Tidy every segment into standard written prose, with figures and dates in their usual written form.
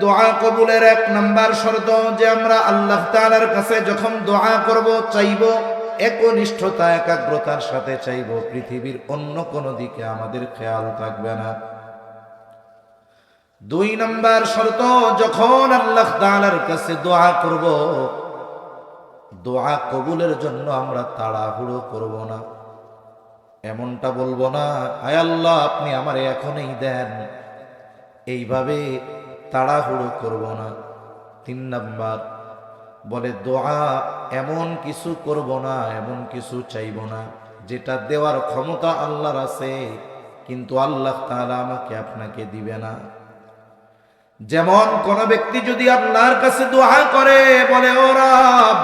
দোয়া কবুলের এক নাম্বার শর্ত যে আমরা আল্লাহ তাআলার কাছে যখন দোয়া করব, চাইব, একনিষ্ঠতা একাগ্রতার সাথে চাইব, পৃথিবীর অন্য কোনো দিকে আমাদের খেয়াল থাকবে না। দুই নাম্বার শর্ত, যখন আল্লাহ তাআলার কাছে দোয়া করব, দোয়া কবুলের জন্য আমরা তাড়াহুড়ো করব না। এমনটা বলবো না, আয় আল্লাহ আপনি আমারে এখনই দেন, এইভাবে তাড়াহুড়ো করব না। তিন নাম্বার বলে দোয়া এমন কিছু করব না, এমন কিছু চাইব না যেটা দেওয়ার ক্ষমতা আল্লাহর আছে কিন্তু আল্লাহ তাআলা আমাকে আপনাকে দিবে না। যেমন কোন ব্যক্তি যদি আল্লাহর কাছে দোয়া করে, বলে ও রব,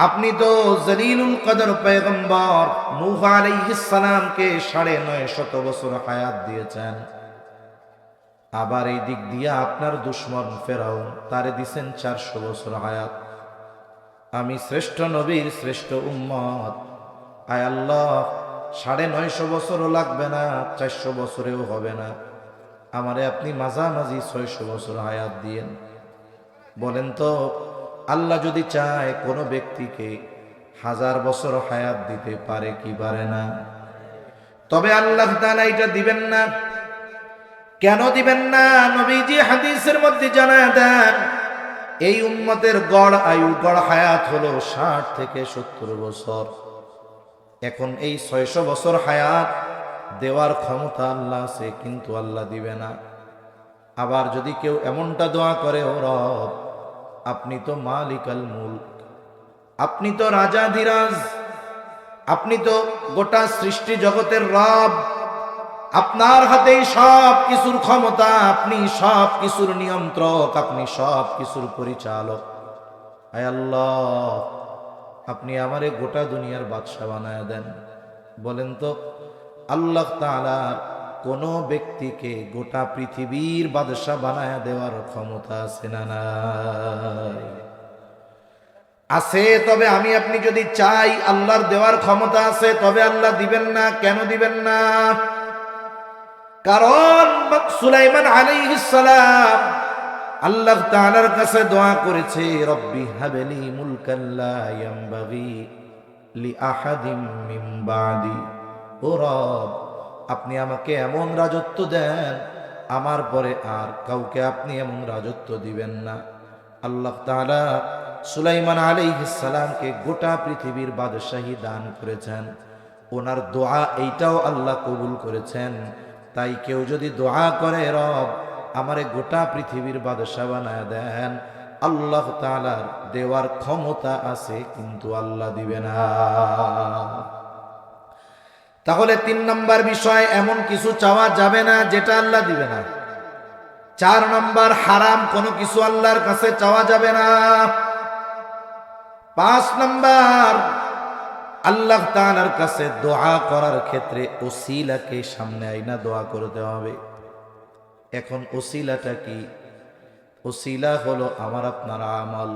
আপনি তো জলিলুল কদর পয়গম্বর নূহ আলাইহিস সালামকে ৯৫০ বছর হায়াত দিয়েছেন, আবার এই দিক দিয়ে আপনার দুশমন ফেরাউন তারে দিছেন ৪০০ বছর হায়াত। আমি শ্রেষ্ঠ নবীর শ্রেষ্ঠ উম্মত, আয় আল্লাহ ৯৫০ বছরও লাগবে না, ৪০০ বছরেও হবে না, আমারে আপনি মাঝামাঝি ৬০০ বছর হায়াত দিয়েন। বলেন তো আল্লাহ যদি চায় কোনো ব্যক্তিকে ১০০০ বছর হায়াত দিতে পারে কি পারে না? তবে আল্লাহ তাআলা এটা দিবেন না। কেন দিবেন না? নবীজি হাদিসের মধ্যে জানায় দেন, এই উম্মতের গড় আয়ু, গড় হায়াত হলো ৬০ থেকে ৭০ বছর। এখন এই ৬০০ বছর হায়াত দেওয়ার ক্ষমতা আল্লাহ আছে কিন্তু আল্লাহ দিবে না। আবার যদি কেউ এমনটা দোয়া করে, ও রব আপনি তো মালিকাল মুলক, আপনি তো রাজাধিরাজ, আপনি তো গোটা সৃষ্টি জগতের রব, আপনার হাতেই সব কিছুর ক্ষমতা, আপনি সব কিছুর নিয়ন্ত্রক, আপনি সব কিছুর পরিচালক, আয় আল্লাহ আপনি আমারে গোটা দুনিয়ার বাদশা বানায় দেন। বলেন তো আল্লাহ তাআলা কোন ব্যক্তিকে গোটা পৃথিবীর বাদশা বানায় দেওয়ার ক্ষমতা আছে না নাই? আছে। তবে আমি আপনি যদি চাই, আল্লাহর দেওয়ার ক্ষমতা আছে, তবে আল্লাহ দিবেন না। কেন দিবেন না? কারণ সুলাইমান আলাইহিস সালাম আল্লাহ তাআলার কাছে দোয়া করেছে, রব্বি হাবলি মুলকান লা ইয়ামবাগি লি আহাদিম মিন বাদি, ও রব আপনি আমাকে এমন রাজত্ব দেন, আমার পরে আর কাউকে আপনি এমন রাজত্ব দিবেন না। আল্লাহ তাআলা সুলাইমান আলাইহিস সালামকে গোটা পৃথিবীর বাদশাহী দান করেছেন। ওনার দোয়া এইটাও আল্লাহ কবুল করেছেন। তাই কেউ যদি দোয়া করে, রব আমারে গোটা পৃথিবীর বাদশা বানায় দেন, আল্লাহ তাআলার দেওয়ার ক্ষমতা আছে কিন্তু আল্লাহ দিবে না। তাহলে ৩ নম্বর বিষয়, এমন কিছু চাওয়া যাবে না যেটা আল্লাহ দিবে না। ৪ নম্বর, হারাম কোনো কিছু আল্লাহর কাছে চাওয়া যাবে না। ৫ নম্বর, আল্লাহ তাআলার কাছে দোয়া করার ক্ষেত্রে ওসিলাকে সামনে আইনা দোয়া করতে হবে। এখন ওসিলাটা কি? ওসিলা হলো আমার আপনার আমল।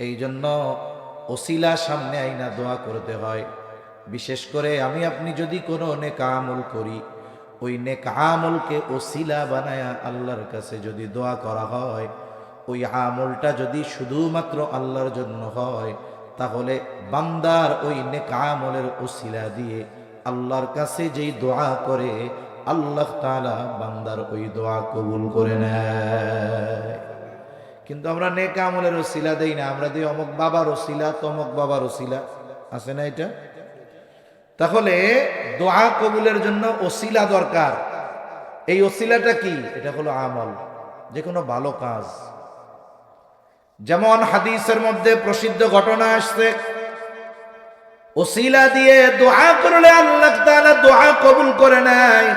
এই জন্য ওসিলা সামনে আইনা দোয়া করতে হয়। বিশেষ করে আমি আপনি যদি কোনো নেক আমল করি, ওই নেক আমলকে ওসিলা বানায়া আল্লাহর কাছে যদি দোয়া করা হয়, ওই আমলটা যদি শুধুমাত্র আল্লাহর জন্য হয়, তাহলে বান্দার ওই নেক আমলের ওসিলা দিয়ে আল্লাহর কাছে যেই দোয়া করে, আল্লাহ তাআলা বান্দার ওই দোয়া কবুল করে নেয়। কিন্তু আমরা নেক আমলের ওসিলা দেই না, আমরা দিই অমুক বাবার ওসিলা, তমুক বাবার ওসিলা, আছে না এটা? তাহলে দোয়া কবুলের জন্য ওসিলা দরকার। এই ওসিলাটা কি? এটা হলো আমল, যে কোনো ভালো কাজ। যেমন হাদিসের মধ্যে প্রসিদ্ধ ঘটনা আসছে, ওসিলা দিয়ে দোয়া করলে আল্লাহ তাআলা দোয়া কবুল করে নেয়।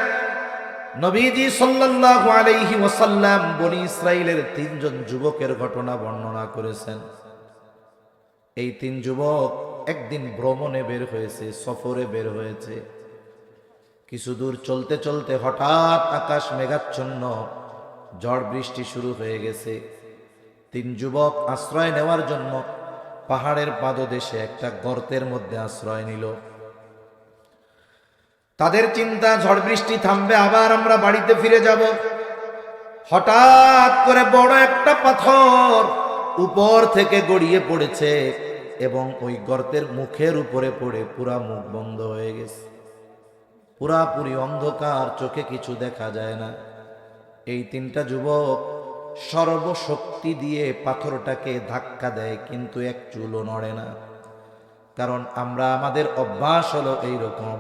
নবীজি সাল্লাল্লাহু আলাইহি ওয়াসাল্লাম বনি ইসরাইলের ৩ জন যুবকের ঘটনা বর্ণনা করেছেন। এই ৩ যুবক একদিন ভ্রমণে বের হয়েছে, সফরে বের হয়েছে। কিছু দূর চলতে চলতে হঠাৎ আকাশ মেঘাচ্ছন্ন, ঝড় বৃষ্টি শুরু হয়ে গেছে। ৩ যুবক আশ্রয় নেওয়ার জন্য পাহাড়ের পাদদেশে একটা গর্তের মধ্যে আশ্রয় নিল। তাদের চিন্তা, ঝড় বৃষ্টি থামবে, আবার আমরা বাড়িতে ফিরে যাব। হঠাৎ করে বড় একটা পাথর উপর থেকে গড়িয়ে পড়েছে এবং ওই গর্তের মুখের উপরে পড়ে পুরা মুখ বন্ধ হয়ে গেছে। পুরাপুরি অন্ধকার, চোখে কিছু দেখা যায় না। এই তিনটা যুবক সর্বশক্তি দিয়ে পাথরটাকে ধাক্কা দেয়, কিন্তু এক চুলও নড়ে না। কারণ আমরা, আমাদের অভ্যাস হলো এইরকম,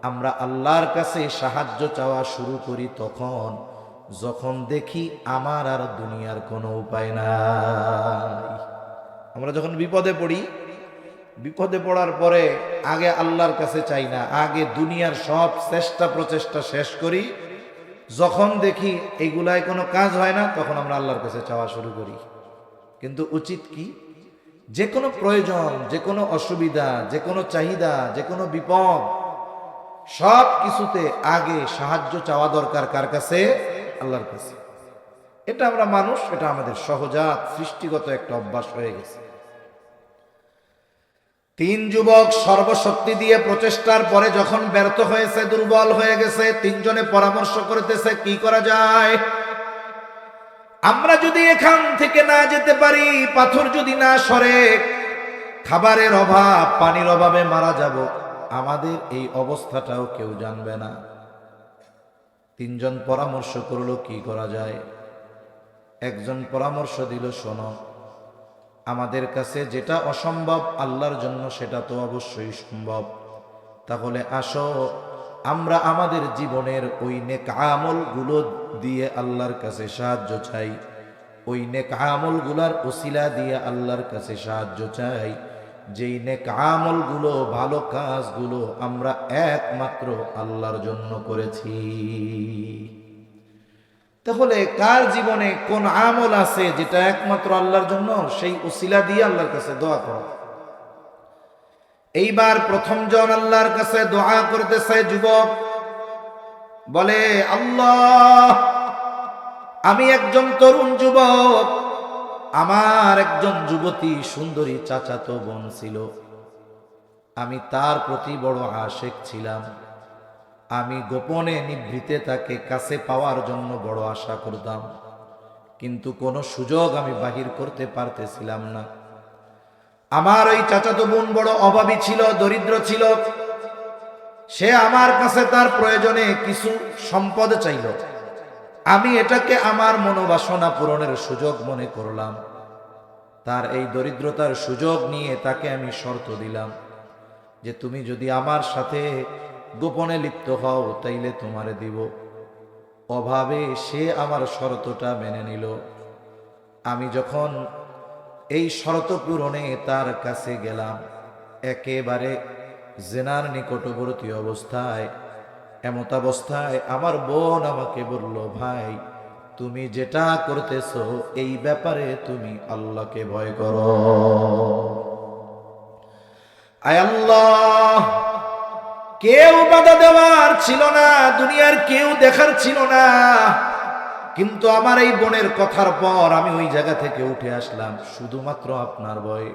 আমরা আল্লাহর কাছে সাহায্য চাওয়া শুরু করি তখন যখন দেখি আমার আর দুনিয়ার কোনো উপায় নাই। আমরা যখন বিপদে পড়ি, বিপদে পড়ার পরে আগে আল্লাহর কাছে চাই না, আগে দুনিয়ার সব চেষ্টা প্রচেষ্টা শেষ করি। যখন দেখি এগুলায় কোনো কাজ হয় না, তখন আমরা আল্লাহর কাছে চাওয়া শুরু করি। কিন্তু উচিত কি, যে কোনো প্রয়োজন, যে কোনো অসুবিধা, যে কোনো চাহিদা, যে কোনো বিপদ, সব কিছুতে আগে সাহায্য চাওয়া দরকার কার কাছে? আল্লাহর কাছে। এটা আমরা মানুষ, এটা আমাদের সহজাত সৃষ্টিগত একটা অভ্যাস হয়ে গেছে। তিন যুবক সর্বশক্তি দিয়ে প্রচেষ্টার পরে যখন ব্যর্থ হয়েছে, দুর্বল হয়ে গেছে, তিনজনে পরামর্শ করতেছে কি করা যায়। আমরা যদি এখান থেকে না যেতে পারি, পাথর যদি না সরে, খাবারের অভাব, পানির অভাবে মারা যাব, আমাদের এই অবস্থাটাও কেউ জানবে না। তিনজন পরামর্শ করলো কি করা যায়। একজন পরামর্শ দিল, শোনো, আমাদের কাছে যেটা অসম্ভব আল্লাহর জন্য সেটা তো অবশ্যই সম্ভব। তাহলে আসো আমরা আমাদের জীবনের ওই নেক আমলগুলো দিয়ে আল্লাহর কাছে সাহায্য চাই, ওই নেক আমলগুলার ওসিলা দিয়ে আল্লাহর কাছে সাহায্য চাই, যেই নেক আমলগুলো, ভালো কাজগুলো আমরা একমাত্র আল্লাহর জন্য করেছি। তাহলে কার জীবনে কোন আমল আছে যেটা একমাত্র আল্লাহর জন্য, সেই উসিলা দিয়ে আল্লাহর কাছে দোয়া করো। এইবার প্রথম জন আল্লাহর কাছে দোয়া করতেছে যুবক, বলে, আল্লাহ, আমি একজন তরুণ যুবক, আমার একজন যুবতী সুন্দরী চাচাতো বোন ছিল, আমি তার প্রতি বড় আশেক ছিলাম। আমি গোপনে নিভৃতে তাকে কাছে পাওয়ার জন্য বড় আশা করতাম, কিন্তু কোনো সুযোগ আমি বাহির করতে পারতেছিলাম না। আমার ওই চাচাতো বোন বড় অভাবী ছিল, দরিদ্র ছিল। সে আমার কাছে তার প্রয়োজনে কিছু সম্পদ চাইল। আমি এটাকে আমার মনোবাসনা পূরণের সুযোগ মনে করলাম। তার এই দরিদ্রতার সুযোগ নিয়ে তাকে আমি শর্ত দিলাম যে তুমি যদি আমার সাথে গোপনে লিপ্ত হও তাইলে তোমারে দিব। অভাবে সে আমার শর্তটা মেনে নিল। আমি যখন এই শর্ত পূরণে তার কাছে গেলাম, একেবারে জেনার নিকটবর্তী অবস্থায়, এমত অবস্থায় আমার বোন আমাকে বলল, ভাই, তুমি যেটা করতেছো এই ব্যাপারে তুমি আল্লাহকে ভয় করো। আয় আল্লাহ, কেউ বাধা দেওয়ার ছিল না, দুনিয়ার কেউ দেখার ছিল না, কিন্তু আমার এই বোনের কথার পর আমি ওই জায়গা থেকে উঠে আসলাম শুধুমাত্র আপনার ভয়ে।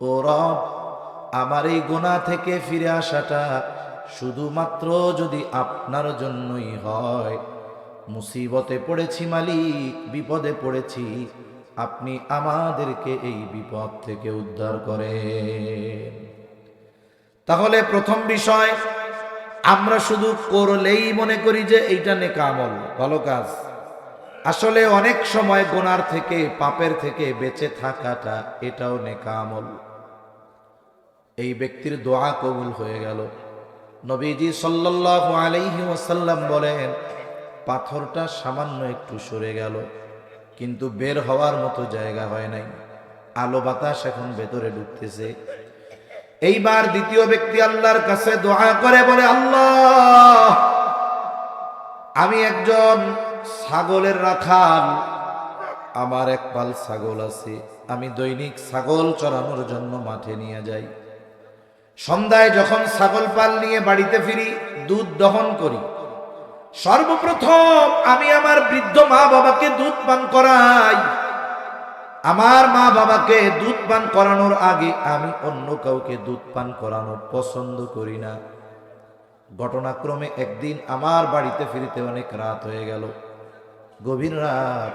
ও রব, আমার এই গুনাহ থেকে ফিরে আসাটা শুধুমাত্র যদি আপনার জন্যই হয়। মুসিবতে পড়েছি মালিক, বিপদে পড়েছি, আপনি আমাদেরকে এই বিপদ থেকে উদ্ধার করেন। তাহলে প্রথম বিষয়, আমরা শুধু করলেই মনে করি যে এইটা নেক আমল, ভালো কাজ। আসলে অনেক সময় গুনার থেকে, পাপের থেকে বেঁচে থাকাটা এটাও নেক আমল। এই ব্যক্তির দোয়া কবুল হয়ে গেল। নবীজি সাল্লাল্লাহু আলাইহি ওয়াসাল্লাম বলেন, পাথরটা সামান্য একটু সরে গেল, কিন্তু বের হওয়ার মতো জায়গা হয় নাই। আলো বাতাস এখন ভেতরে ঢুকতেছে। এইবার দ্বিতীয় ব্যক্তি আল্লাহর কাছে দোয়া করে, বলে, আল্লাহ, আমি একজন ছাগলের রাখাল, আমার এক পাল ছাগল আছে, আমি দৈনিক ছাগল চরানোর জন্য মাঠে নিয়ে যাই। সন্ধ্যায় যখন ছাগল পাল নিয়ে বাড়িতে ফিরি, দুধ দহন করি। সর্বপ্রথম আমি আমার বৃদ্ধ মা বাবাকে দুধ পান করাই। আমার মা বাবাকে দুধ পান করানোর আগে আমি অন্য কাউকে দুধ পান করানো পছন্দ করি না। ঘটনাক্রমে একদিন আমার বাড়িতে ফিরতে অনেক রাত হয়ে গেল। গভীর রাত,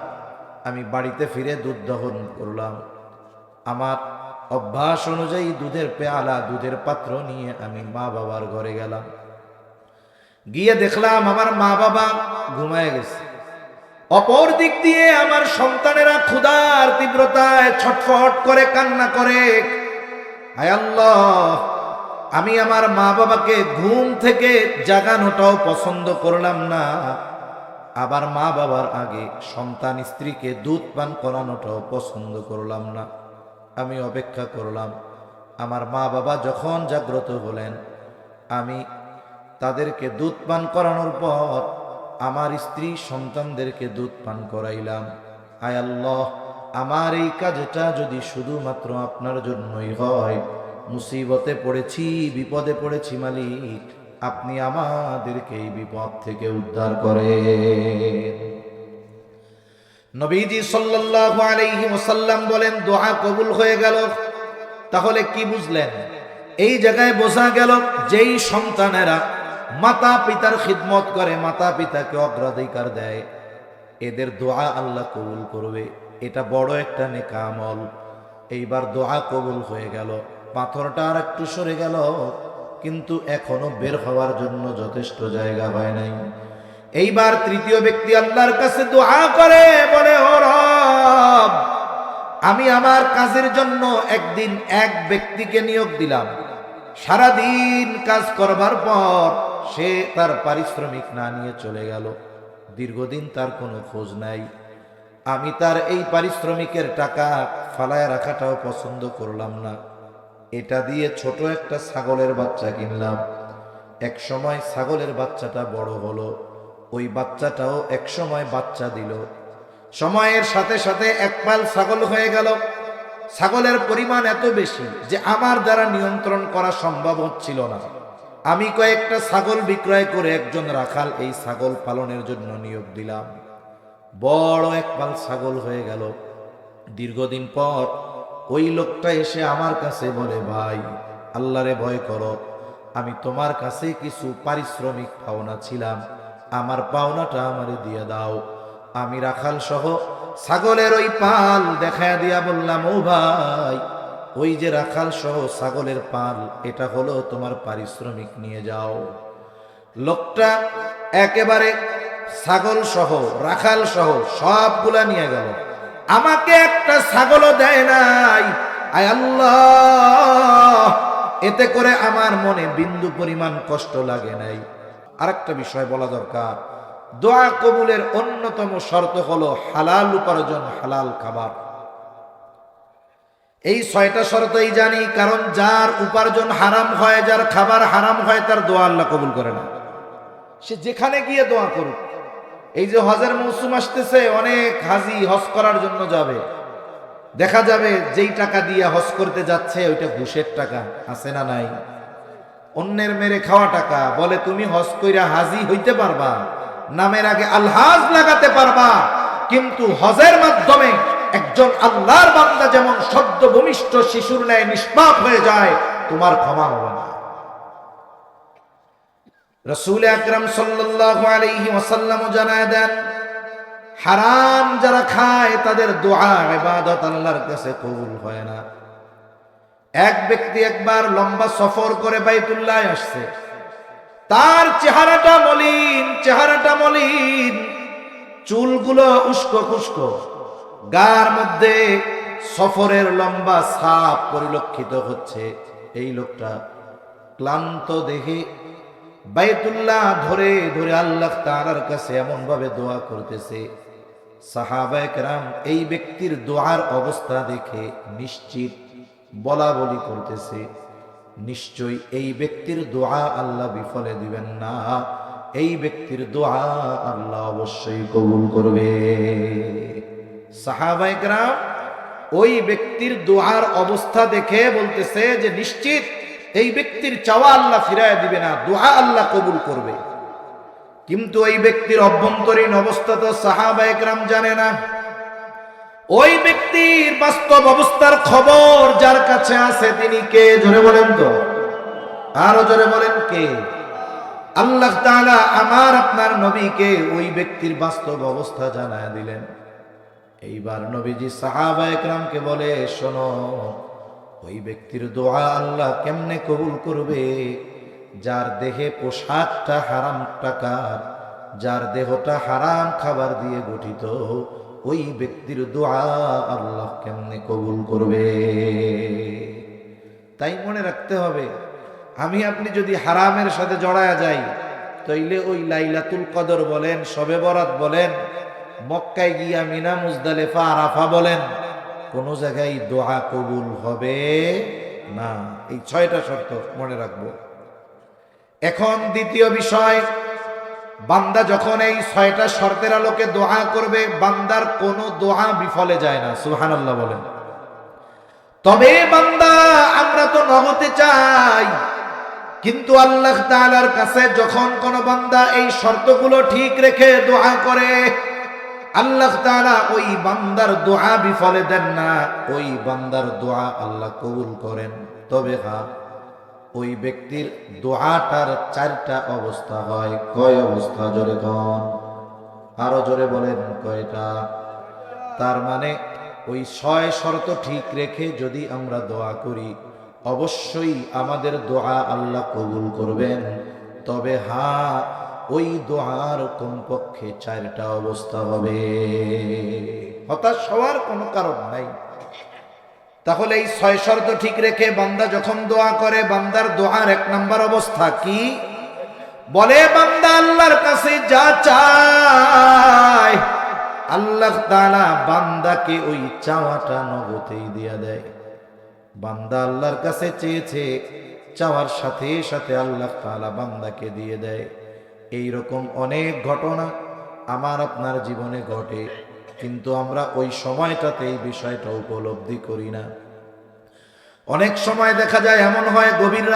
আমি বাড়িতে ফিরে দুধ দহন করলাম। আমার অভ্যাস অনুযায়ী দুধের পেয়ালা, দুধের পাত্র নিয়ে আমি মা বাবার ঘরে গেলাম। গিয়ে দেখলাম আমার মা বাবা ঘুমায় গেছে। অপর দিক দিয়ে আমার সন্তানেরা ক্ষুধার তীব্রতায় ছটফট করে কান্না করে। হায় আল্লাহ, আমি আমার মা বাবাকে ঘুম থেকে জাগানোটাও পছন্দ করলাম না, আবার মা বাবার আগে সন্তান স্ত্রীকে দুধ পান করানোটাও পছন্দ করলাম না। আমি অপেক্ষা করলাম। আমার মা বাবা যখন জাগ্রত হলেন, আমি তাদেরকে দুধ পান করানোর পর আমার স্ত্রী সন্তানদেরকে দুধ পান করাইলাম। আয় আল্লাহ, আমার এই কাজটা যদি শুধুমাত্র আপনার জন্যই হয়, মুসিবতে পড়েছি, বিপদে পড়েছি মালিক, আপনি আমাদেরকে এই বিপদ থেকে উদ্ধার করেন। নবীজি সাল্লাল্লাহু আলাইহি ওয়াসাল্লাম বলেন, দোয়া কবুল হয়ে গেল। তাহলে কি বুঝলেন? এই জায়গায় বোঝা গেল, যেই সন্তানেরা মাতা পিতার খিদমত করে, মাতা পিতাকে অগ্রাধিকার দেয়, এদের দোয়া আল্লাহ কবুল করবে। এটা বড় একটা নেক আমল। এইবার দোয়া কবুল হয়ে গেল, পাথরটা আর একটু সরে গেল, কিন্তু এখনো বের হওয়ার জন্য যথেষ্ট জায়গা হয় নাই। এইবার তৃতীয় ব্যক্তি আল্লাহর কাছে দোয়া করে, বলে, ও রব, আমি আমার কাজের জন্য একদিন এক ব্যক্তিকে নিয়োগ দিলাম। সারাদিন কাজ করবার পর সে তার পারিশ্রমিক না নিয়ে চলে গেল। দীর্ঘদিন তার কোনো খোঁজ নাই। আমি তার এই পারিশ্রমিকের টাকা ফালায় রাখাটাও পছন্দ করলাম না। এটা দিয়ে ছোট একটা ছাগলের বাচ্চা কিনলাম। এক সময় ছাগলের বাচ্চাটা বড় হলো, ওই বাচ্চাটাও এক সময় বাচ্চা দিল। সময়ের সাথে সাথে এক পাল ছাগল হয়ে গেল। ছাগলের পরিমাণ এত বেশি যে আমার দ্বারা নিয়ন্ত্রণ করা সম্ভব হচ্ছিল না। আমি কয়েকটা ছাগল বিক্রয় করে একজন রাখাল এই ছাগল পালনের জন্য নিয়োগ দিলাম। বড় এক পাল ছাগল হয়ে গেল। দীর্ঘদিন পর ওই লোকটা এসে আমার কাছে বলে, ভাই, আল্লাহরে ভয় করো, আমি তোমার কাছে কিছু পারিশ্রমিক পাওনা ছিলাম, আমার পাওনাটা আমারে দিয়ে দাও। আমি রাখাল সহ ছাগলের ওই পাল দেখায় দিয়া বললাম, ও ভাই, ওই যে রাখাল সহ ছাগলের পাল, এটা হলো তোমার পারিশ্রমিক, নিয়ে যাও। লোকটা একেবারে ছাগল সহ রাখাল সহ সবগুলা নিয়ে গেল। আমাকে একটা ছাগলও দেয় নাই। আয় আল্লাহ, এতে করে আমার মনে বিন্দু পরিমাণ কষ্ট লাগে নাই। আরেকটা বিষয় বলা দরকার, দোয়া কবুলের অন্যতম শর্ত হলো হালাল উপার্জন, হালাল খাবার। এই 6টা শর্তই জানি, কারণ যার উপার্জন হারাম হয়, যার খাবার হারাম হয়, তার দোয়া আল্লাহ কবুল করে না। সে যেখানে গিয়ে দোয়া করুক। এই যে হজের মৌসুম আসতেছে, অনেক হাজি হজ করার জন্য যাবে, দেখা যাবে যেই টাকা দিয়ে হজ করতে যাচ্ছে ওইটা ঘুষের টাকা, আছে না নাই? অন্যের মেরে খাওয়া টাকা। বলে তুমি হজ কইরা হাজি হইতে পারবা, নামের আগে আলহাজ লাগাতে পারবা, কিন্তু হজের মাধ্যমে একজন আল্লাহর বান্দা যেমন সদ্য ভূমিষ্ঠ শিশুর ন্যায় নিষ্পাপ হয়ে যায়, তোমার ক্ষমা হবে না। রাসূল আকরাম সাল্লাল্লাহু আলাইহি ওয়াসাল্লাম জানায় দেন, হারাম যারা খায় তাদের দোয়া ইবাদত আল্লাহর কাছে কবুল হয় না। এক ব্যক্তি একবার লম্বা সফর করে বাইতুল্লাহ আসছে। তার চেহারাটা মলিন, চুলগুলো উস্কো খুস্কো, গার মধ্যে সফরের লম্বা ছাপ পরিলক্ষিত হচ্ছে। এই লোকটা ক্লান্ত দেহে বাইতুল্লাহ ধরে ধরে আল্লাহ তাআলার কাছে এমন ভাবে দোয়া করতেছে, সাহাবায়ে কেরাম এই ব্যক্তির দোয়ার অবস্থা দেখে নিশ্চিত বলা বলি করতেছে, নিশ্চয়ই এই ব্যক্তির দোয়া আল্লাহ বিফলে দিবেন না, এই ব্যক্তির দোয়া আল্লাহ অবশ্যই কবুল করবে। সাহাবায়ে কেরাম ওই ব্যক্তির দোয়ার অবস্থা দেখে বলতেছে যে নিশ্চিত এই ব্যক্তির চাওয়া আল্লাহ ফিরায় দিবে না, দোয়া আল্লাহ কবুল করবে। কিন্তু এই ব্যক্তির অভ্যন্তরীণ অবস্থা তো সাহাবায়ে কেরাম জানে না। ওই ব্যক্তির বাস্তব অবস্থার খবর যার কাছে আছে তিনি কে? জোরে বলেন তো, আরো জোরে বলেন কে? আল্লাহ তাআলা আমার আপনার নবীকে ওই ব্যক্তির বাস্তব অবস্থা জানায় দিলেন। এইবার নবীজি সাহাবায়ে কেরামকে বলে, শোনো, ওই ব্যক্তির দোয়া আল্লাহ কেমনে কবুল করবে? যার দেহে পোশাকটা হারাম টাকার, যার দেহটা হারাম খাবার দিয়ে গঠিত, ওই ব্যক্তির দোয়া আল্লাহ কেমনে কবুল করবে? তাই মনে রাখতে হবে, আমি আপনি যদি হারামের সাথে জড়ায়া যাই, তাইলে ওই লাইলাতুল কদর বলেন, শবে বরাত বলেন, মক্কায় গিয়া মিনা মুজদালিফা আরাফা বলেন, কোন জায়গায় দোয়া কবুল হবে না। এই 6টা শর্ত মনে রাখবো। এখন দ্বিতীয় বিষয়, বান্দা যখন এই 6টা শর্তের আলোকে দোয়া করবে, বান্দার কোনো দোয়া বিফলে যায় না। সুবহানাল্লাহ বলেন। তবে বান্দা, আমরা তো নগদে চাই, কিন্তু আল্লাহ তাআলার কাছে যখন কোন বান্দা এই শর্তগুলো ঠিক রেখে দোয়া করে, আল্লাহ তাআলা ওই বান্দার দোয়া বিফলে দেন না, ওই বান্দার দোয়া আল্লাহ কবুল করেন। তবে হ্যাঁ, ওই ব্যক্তির দোয়াটার 4টা অবস্থা হয়। কয় অবস্থা? জোরে কন, আরো জোরে বলেন, কয়টা? তার মানে ওই 6 শর্ত ঠিক রেখে যদি আমরা দোয়া করি, অবশ্যই আমাদের দোয়া আল্লাহ কবুল করবেন। তবে হ্যাঁ, ওই দোয়ার কমপক্ষে 4টা অবস্থা হবে। হতাশ হওয়ার কোনো কারণ নাই। তাহলে এই 6 শর্ত ঠিক রেখে বান্দা যখন দোয়া করে, বান্দার দোয়ার 1 নম্বর অবস্থা কি? বলে, বান্দা আল্লাহর কাছে যা চায়, আল্লাহ তাআলা বান্দাকে ওই চাওয়াটা নগদেই দিয়া দেয়। বান্দা আল্লাহর কাছে চেয়েছে, চাওয়ার সাথে সাথে আল্লাহ তাআলা বান্দাকে দিয়ে দেয়। এই রকম অনেক ঘটনা আমার আপনার জীবনে ঘটে, কিন্তু আমরা ওই সময়টাতে এই বিষয়টা উপলব্ধি করি না। অনেক সময় দেখা যায় এমন হয়, গভীর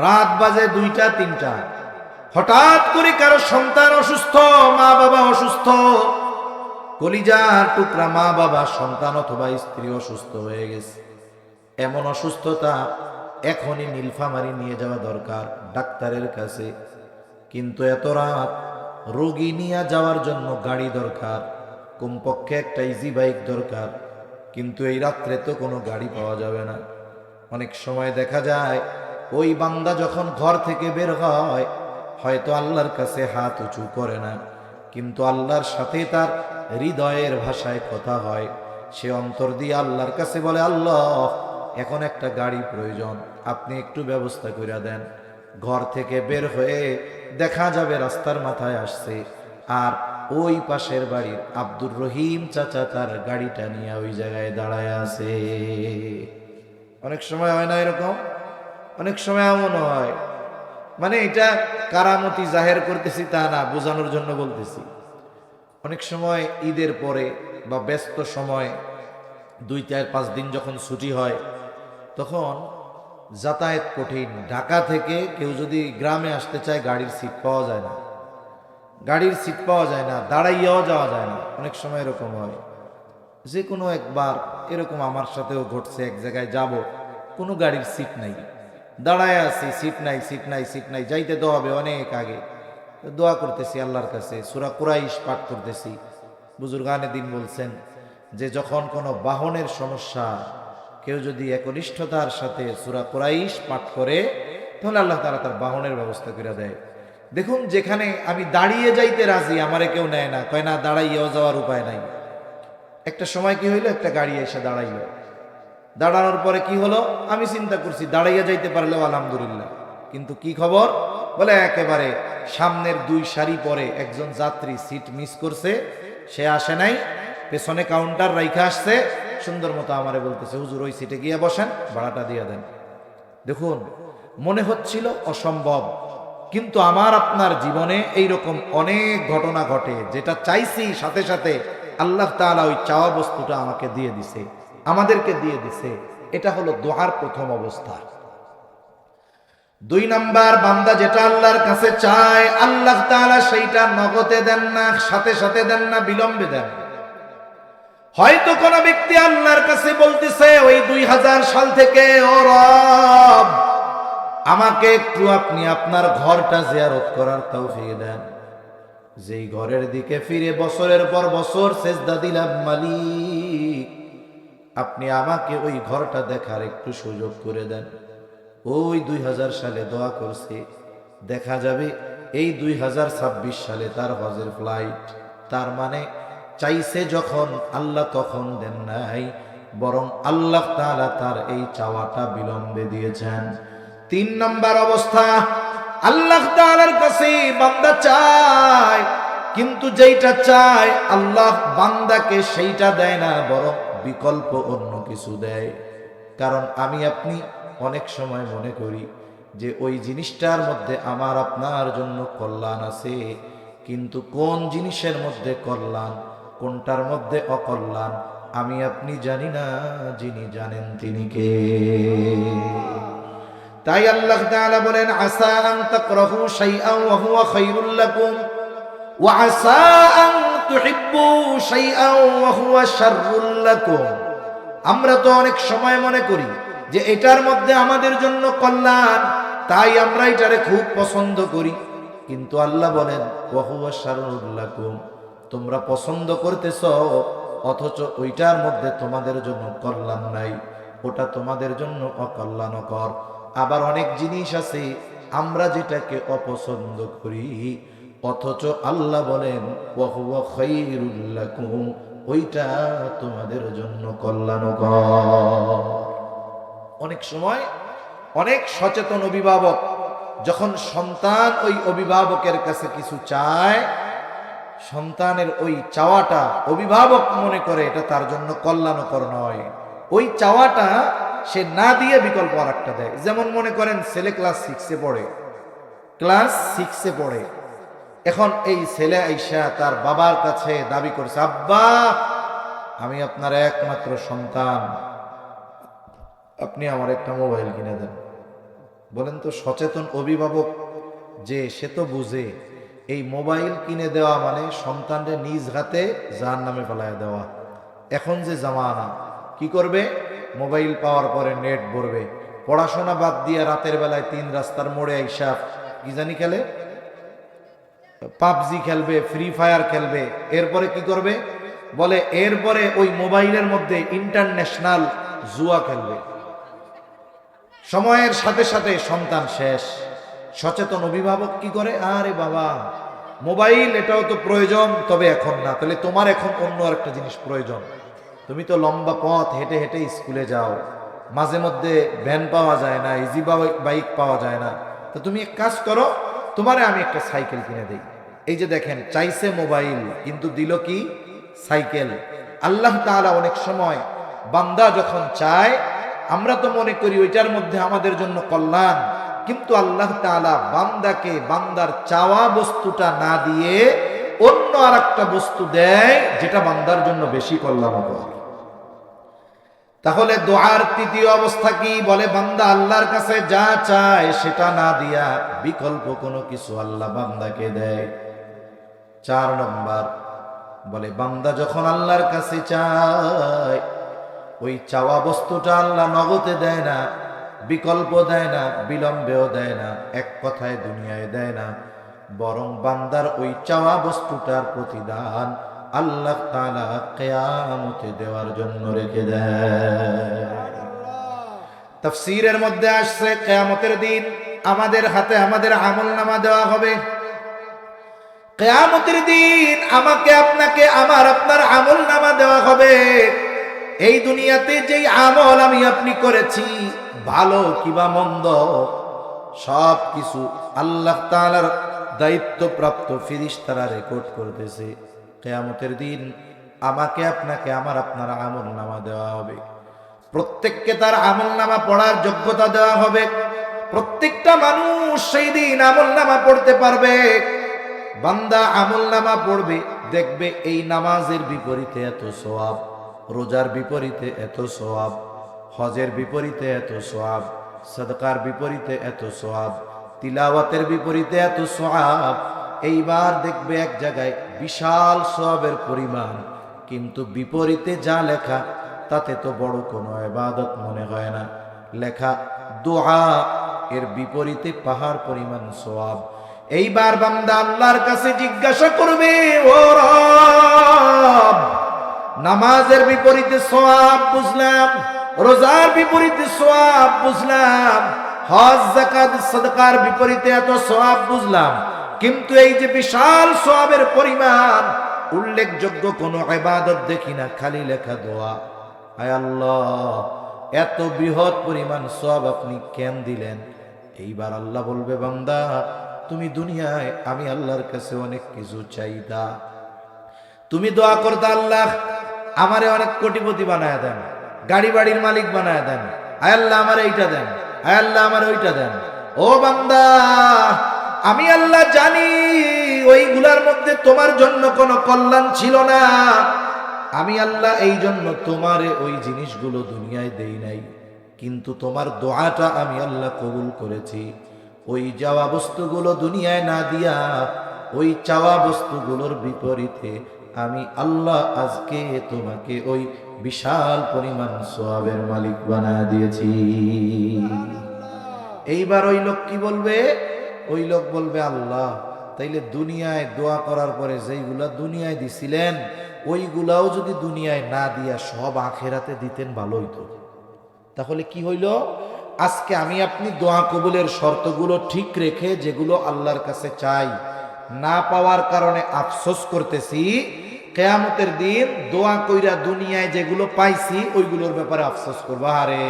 রাত বাজে 2টা 3টা, হঠাৎ করে কারো সন্তান অসুস্থ, মা বাবা অসুস্থ, কলিজার টুকরা মা বাবা, সন্তান অথবা স্ত্রী অসুস্থ হয়ে গেছে। এমন অসুস্থতা এখনই নীলফামারী নিয়ে যাওয়া দরকার ডাক্তারের কাছে, কিন্তু এত রাত রোগী নিয়ে যাওয়ার জন্য গাড়ি দরকার, কমপক্ষে একটা ইজি বাইক দরকার, কিন্তু এই রাত্রে তো কোনো গাড়ি পাওয়া যাবে না। অনেক সময় দেখা যায় ওই বান্দা যখন ঘর থেকে বের হয়, হয়তো আল্লাহর কাছে হাত উঁচু করে না, কিন্তু আল্লাহর সাথে তার হৃদয়ের ভাষায় কথা হয়। সে অন্তর দিয়ে আল্লাহর কাছে বলে, আল্লাহ, এখন একটা গাড়ি প্রয়োজন, আপনি একটু ব্যবস্থা করে দেন। ঘর থেকে বের হয়ে দেখা যাবে রাস্তার মাথায় আসছে, আর ওই পাশের বাড়ির আব্দুর রহিম চাচা তার গাড়িটা নিয়ে ওই জায়গায় দাঁড়ায় আছে। অনেক সময় হয় না এরকম? অনেক সময় এমন হয়, মানে এটা কারামতি জাহের করতেছি তা না, বোঝানোর জন্য বলতেছি। অনেক সময় ঈদের পরে বা ব্যস্ত সময় 2-4-5 দিন যখন ছুটি হয়, তখন যাতায়াত কঠিন। ঢাকা থেকে কেউ যদি গ্রামে আসতে চায়, গাড়ির সিট পাওয়া যায় না, গাড়ির সিট পাওয়া যায় না, দাঁড়াইয়াও যাওয়া যায় না। অনেক সময় এরকম হয়। যে কোনো একবার এরকম আমার সাথেও ঘটছে, এক জায়গায় যাব, কোনো গাড়ির সিট নাই, দাঁড়ায় আছি, সিট নাই, সিট নাই, সিট নাই, যাইতে তো হবে অনেক আগে। দোয়া করতেছি আল্লাহর কাছে, সূরা কুরাইশ পাঠ করতেছি। বুজুর্গানে দিন বলছেন যে যখন কোনো বাহনের সমস্যা, কেউ যদি একনিষ্ঠতার সাথে সূরা কুরাইশ পাঠ করে, তাহলে আল্লাহ তাআলা তার বাহনের ব্যবস্থা করে দেয়। দেখুন, যেখানে আমি দাঁড়িয়ে যাইতে রাজি, আমারে কেউ নেয় না, কয় না দাঁড়াইয়াও যাওয়ার উপায় নাই। একটা সময় কি হইলো, একটা গাড়ি এসে দাঁড়াইলো। দাঁড়ানোর পরে কি হলো, আমি চিন্তা করছি দাঁড়াইয়া যাইতে পারলেও আলহামদুলিল্লাহ, কিন্তু কি খবর, বলে একেবারে সামনের 2 সারি পরে একজন যাত্রী সিট মিস করছে, সে আসে নাই, পেছনে কাউন্টার রাইখা আসছে, সুন্দর মতো আমারে বলতেছে, হুজুর ওই সিটে গিয়ে বসেন, ভাড়াটা দিয়ে দেন। দেখুন, মনে হচ্ছিল অসম্ভব, কিন্তু আমার আপনার জীবনে এইরকম অনেক ঘটনা ঘটে, যেটা চাইছি সাথে সাথে আল্লাহ তাআলা ওই চাওয়া বস্তুটা আমাকে দিয়ে দিছে, আমাদেরকে দিয়ে দিছে। এটা হলো দোয়ার প্রথম অবস্থা। 2 নাম্বার, বান্দা যেটা আল্লাহর কাছে চায়, আল্লাহ তাআলা সেইটা নগদে দেন না, সাথে সাথে দেন না, বিলম্বে দেন। হয়তো কোন ব্যক্তি আল্লাহর কাছে বলতেছে ওই 2000 সাল থেকে, ও রব, আমাকে একটু আপনি আপনার ঘরটা জিয়ারত করার তৌফিক দেন। যেই ঘরের দিকে ফিরে বছরের পর বছর সেজদা দিলাম মালিক, আপনি আমাকে ওই ঘরটা দেখার একটু সুযোগ করে দেন। ওই 2000 সালে দোয়া করছে, দেখা যাবে এই 2026 সালে তার হজের ফ্লাইট। তার মানে চাইছে যখন আল্লাহ তখন দেন নাই, বরং আল্লাহ তাআলা তার এই চাওয়াটা বিলম্বে দিয়েছেন। 3 নাম্বার অবস্থা, আল্লাহ তাআলার কাছে বান্দা চায়, কিন্তু যেইটা চায় আল্লাহ বান্দাকে সেইটা দেয় না, বরং বিকল্প অন্য কিছু দেয়। কারণ আমি আপনি অনেক সময় মনে করি যে ওই জিনিসটার মধ্যে আমার আপনার জন্য কল্যাণ আছে, কিন্তু কোন জিনিসের মধ্যে কল্যাণ, কোনটার মধ্যে অকল্যাণ আমি আপনি জানি না, যিনি জানেন তিনি কে। তাই আল্লাহ তাআলা বলেন, আসা আন তাকরাহু শাইআন ওয়া হুয়া খায়রুল লাকুম ওয়া আসা আন তুহিব্বু শাইআন ওয়া হুয়া শাররুল লাকুম। আমরা তো অনেক সময় মনে করি যে এটার মধ্যে আমাদের জন্য কল্যাণ, তাই আমরা এটারে খুব পছন্দ করি, কিন্তু আল্লাহ বলেন ওয়া হুয়া শাররুল লাকুম, তোমরা পছন্দ করতেছ অথচ ওইটার মধ্যে তোমাদের জন্য কল্যাণ নাই, ওটা তোমাদের জন্য অকল্যাণকর। আবার অনেক জিনিস আছে আমরা যেটাকে অপছন্দ করি, অথচ আল্লাহ বলেন ওয়া হুয়া খায়রুল লাকুম, ওইটা তোমাদের জন্য কল্যাণকর। অনেক সময় অনেক সচেতন অভিভাবক যখন সন্তান ওই অভিভাবকের কাছে কিছু চায়, সন্তানের ওই চাওয়াটা অভিভাবক মনে করে এটা তার জন্য কল্যাণকর নয়, ওই চাওয়াটা সে না দিয়ে বিকল্প আর একটা দেয়। যেমন মনে করেন ছেলে ক্লাস 6-এ পড়ে, ক্লাস 6-এ পড়ে, এখন এই ছেলে আইসা তার বাবার কাছে দাবি করছে, আব্বা আমি আপনার একমাত্র সন্তান, আপনি আমার একটা মোবাইল কিনে দেন। বলেন তো সচেতন অভিভাবক যে, সে তো বুঝে এই মোবাইল কিনে দেওয়া মানে সন্তানদের নিজ হাতে জাহান্নামে ফেলায় দেওয়া। এখন যে জামানা, কি করবে? মোবাইল পাওয়ার পরে নেট ভরবে, পড়াশোনা বাদ দিয়ে রাতের বেলায় 3 রাস্তার মোড়ে আইসা কি জানি খেলে, পাবজি খেলবে, ফ্রি ফায়ার খেলবে। এরপরে কি করবে? বলে এরপরে ওই মোবাইলের মধ্যে ইন্টারন্যাশনাল জুয়া খেলবে। সময়ের সাথে সাথে সন্তান শেষ। সচেতন অভিভাবক কি করে? আরে বাবা মোবাইল এটাও তো প্রয়োজন, তবে এখন না, তাহলে তোমার এখন অন্য আরেকটা জিনিস প্রয়োজন। তুমি তো লম্বা পথ হেঁটে হেঁটে স্কুলে যাও, মাঝে মধ্যে ভ্যান পাওয়া যায় না, ইজি বাইক পাওয়া যায় না, তো তুমি এক কাজ করো, তোমারে আমি একটা সাইকেল কিনে দেই। এই যে দেখেন, চাইছে মোবাইল কিন্তু দিল কি? সাইকেল। আল্লাহ তাআলা অনেক সময় বান্দা যখন চায়, আমরা তো মনে করি ওইটার মধ্যে আমাদের জন্য কল্যাণ, কিন্তু আল্লাহ তাআলা বান্দাকে বান্দার চাওয়া বস্তুটা না দিয়ে অন্য আর একটা বস্তু দেয় যেটা বান্দার জন্য বেশি কল্যাণকর। তাহলে দোয়ার তৃতীয় অবস্থা কি? বলে বান্দা আল্লাহর কাছে যা চায় সেটা না দিয়া বিকল্প কোনো কিছু আল্লাহ বান্দাকে দেয়। 4 নম্বর, বলে বান্দা যখন আল্লাহর কাছে চায়, ওই চাওয়া বস্তুটা আল্লাহ নগদে দেয় না, বিকল্প দেয় না, বিলম্বেও দেয় না, এক কথায় দুনিয়ায় দেয় না, বরং বান্দার ওই চাওয়া বস্তুটার প্রতিদান আল্লাহ তাআলা কিয়ামতে দেওয়ার জন্য রেখে দেয়। তাফসীরের মধ্যে আসছে কিয়ামতের দিন আমাদের হাতে আমাদের আমলনামা দেওয়া হবে। কিয়ামতের দিন আমাকে আপনাকে আমার আপনার আমলনামা দেওয়া হবে। এই দুনিয়াতে যেই আমল আমি আপনি করেছি, ভালো কিবা মন্দ, সব কিছু আল্লাহ তাআলার দায়িত্বপ্রাপ্ত ফেরেশতারা রেকর্ড করতেছে। কিয়ামতের দিন আমাকে আপনাকে আমার আপনার আমলনামা দেওয়া হবে। প্রত্যেককে তার আমলনামা পড়ার যোগ্যতা দেওয়া হবে। প্রত্যেকটা মানুষ সেই দিন আমলনামা পড়তে পারবে। বান্দা আমলনামা পড়বে, দেখবে এই নামাজের বিপরীতে এত সওয়াব, রোজার বিপরীতে এত সওয়াব, হজের বিপরীতে এত সওয়াব, সাদকার বিপরীতে এত সওয়াব, তিলাওয়াতের বিপরীতে এত সওয়াব। এইবার দেখবে এক জায়গায় বিশাল সওয়াবের পরিমাণ, কিন্তু বিপরীতে যা লেখা তাতে তো বড় কোনো ইবাদত মনে হয় না। লেখা দোয়া, এর বিপরীতে পাহাড় পরিমাণ সওয়াব। এইবার বান্দা আল্লাহর কাছে জিজ্ঞাসা করবে, ও রব, নামাজের বিপরীতে সওয়াব বুঝলাম, রোজার বিপরীতে সওয়াব বুঝলাম, হজ যাকাত সাদকার বিপরীতে এত সওয়াব বুঝলাম, কিন্তু এই যে বিশাল সওয়াবের পরিমাণ, উল্লেখযোগ্য কোনো ইবাদত দেখি না, খালি লেখা দোয়া। আয় আল্লাহ, এত বৃহৎ পরিমাণ সওয়াব আপনি কেন দিলেন? এইবার আল্লাহ বলবে, বান্দা তুমি দুনিয়ায় আমি আল্লাহর কাছে অনেক কিছু চাইতা, তুমি দোয়া করতা, আল্লাহ আমারে অনেক কোটিপতি বানায় দেন, গাড়ি বাড়ির মালিক বানায় দেন, আয় আল্লাহ আমার এইটা দেন, আয় আল্লাহ আমার ওইটা দেন। ও বান্দা, আমি আল্লাহ জানি ওইগুলার মধ্যে তোমার জন্য কোনো কল্যাণ ছিল না। আমি আল্লাহ এই জন্য তোমারে ওই জিনিসগুলো দুনিয়ায় দেই নাই, কিন্তু তোমার দোয়াটা আমি আল্লাহ কবুল করেছি। ওই যাওয়া বস্তুগুলো দুনিয়ায় না দিয়া ওই চাওয়া বস্তুগুলোর বিপরীতে আমি আল্লাহ আজকে তোমাকে ওই বিশাল পরিমাণ সওয়াবের মালিক বানায় দিয়েছি। এইবার ওই লোক কি বলবে? ওই লোক বলবে, আল্লাহ তাইলে দুনিয়ায় দোয়া করার পরে যেইগুলা দুনিয়ায় দিছিলেন ওইগুলাও যদি দুনিয়ায় না দিয়া সব আখেরাতে দিতেন ভালো হইতো। তাহলে কি হইল? আজকে আমি আপনি দোয়া কবুলের শর্তগুলো ঠিক রেখে যেগুলো আল্লাহর কাছে চাই, না পাওয়ার কারণে আফসোস করতেছি, কিয়ামতের দিন দোয়া কইরা দুনিয়ায় যেগুলো পাইছি ওইগুলোর ব্যাপারে আফসোস করবো, আরে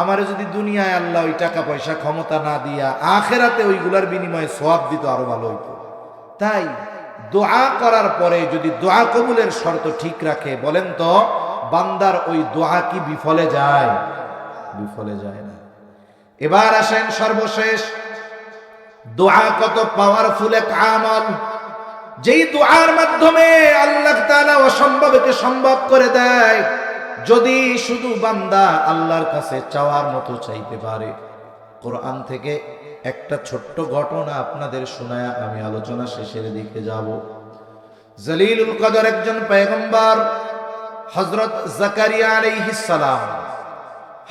আমারে যদি দুনিয়ায় আল্লাহ ওই টাকা পয়সা ক্ষমতা না দিয়া আখেরাতে ওইগুলার বিনিময়ে সওয়াব দিত আরো ভালো হইতো। তাই দোয়া করার পরে যদি দোয়া কবুলের শর্ত ঠিক রাখে, বলেন তো বান্দার ওই দোয়া কি বিফলে যায়? বিফলে যায় না। এবার আসেন সর্বশেষ, দোয়া কত পাওয়ারফুল এক আমল, যেই দোয়ার মাধ্যমে আল্লাহ তাআলা অসম্ভবকে সম্ভব করে দেয়, যদি শুধু বান্দা আল্লাহর কাছে চাওয়ার মতো চাইতে পারে। কোরআন থেকে একটা ছোট্ট ঘটনা আপনাদের শোনায়া আমি আলোচনা শেষের দিকে যাব। জলিলুল কদর একজন পয়গম্বর, হযরত জাকারিয়া আলাইহিস সালাম।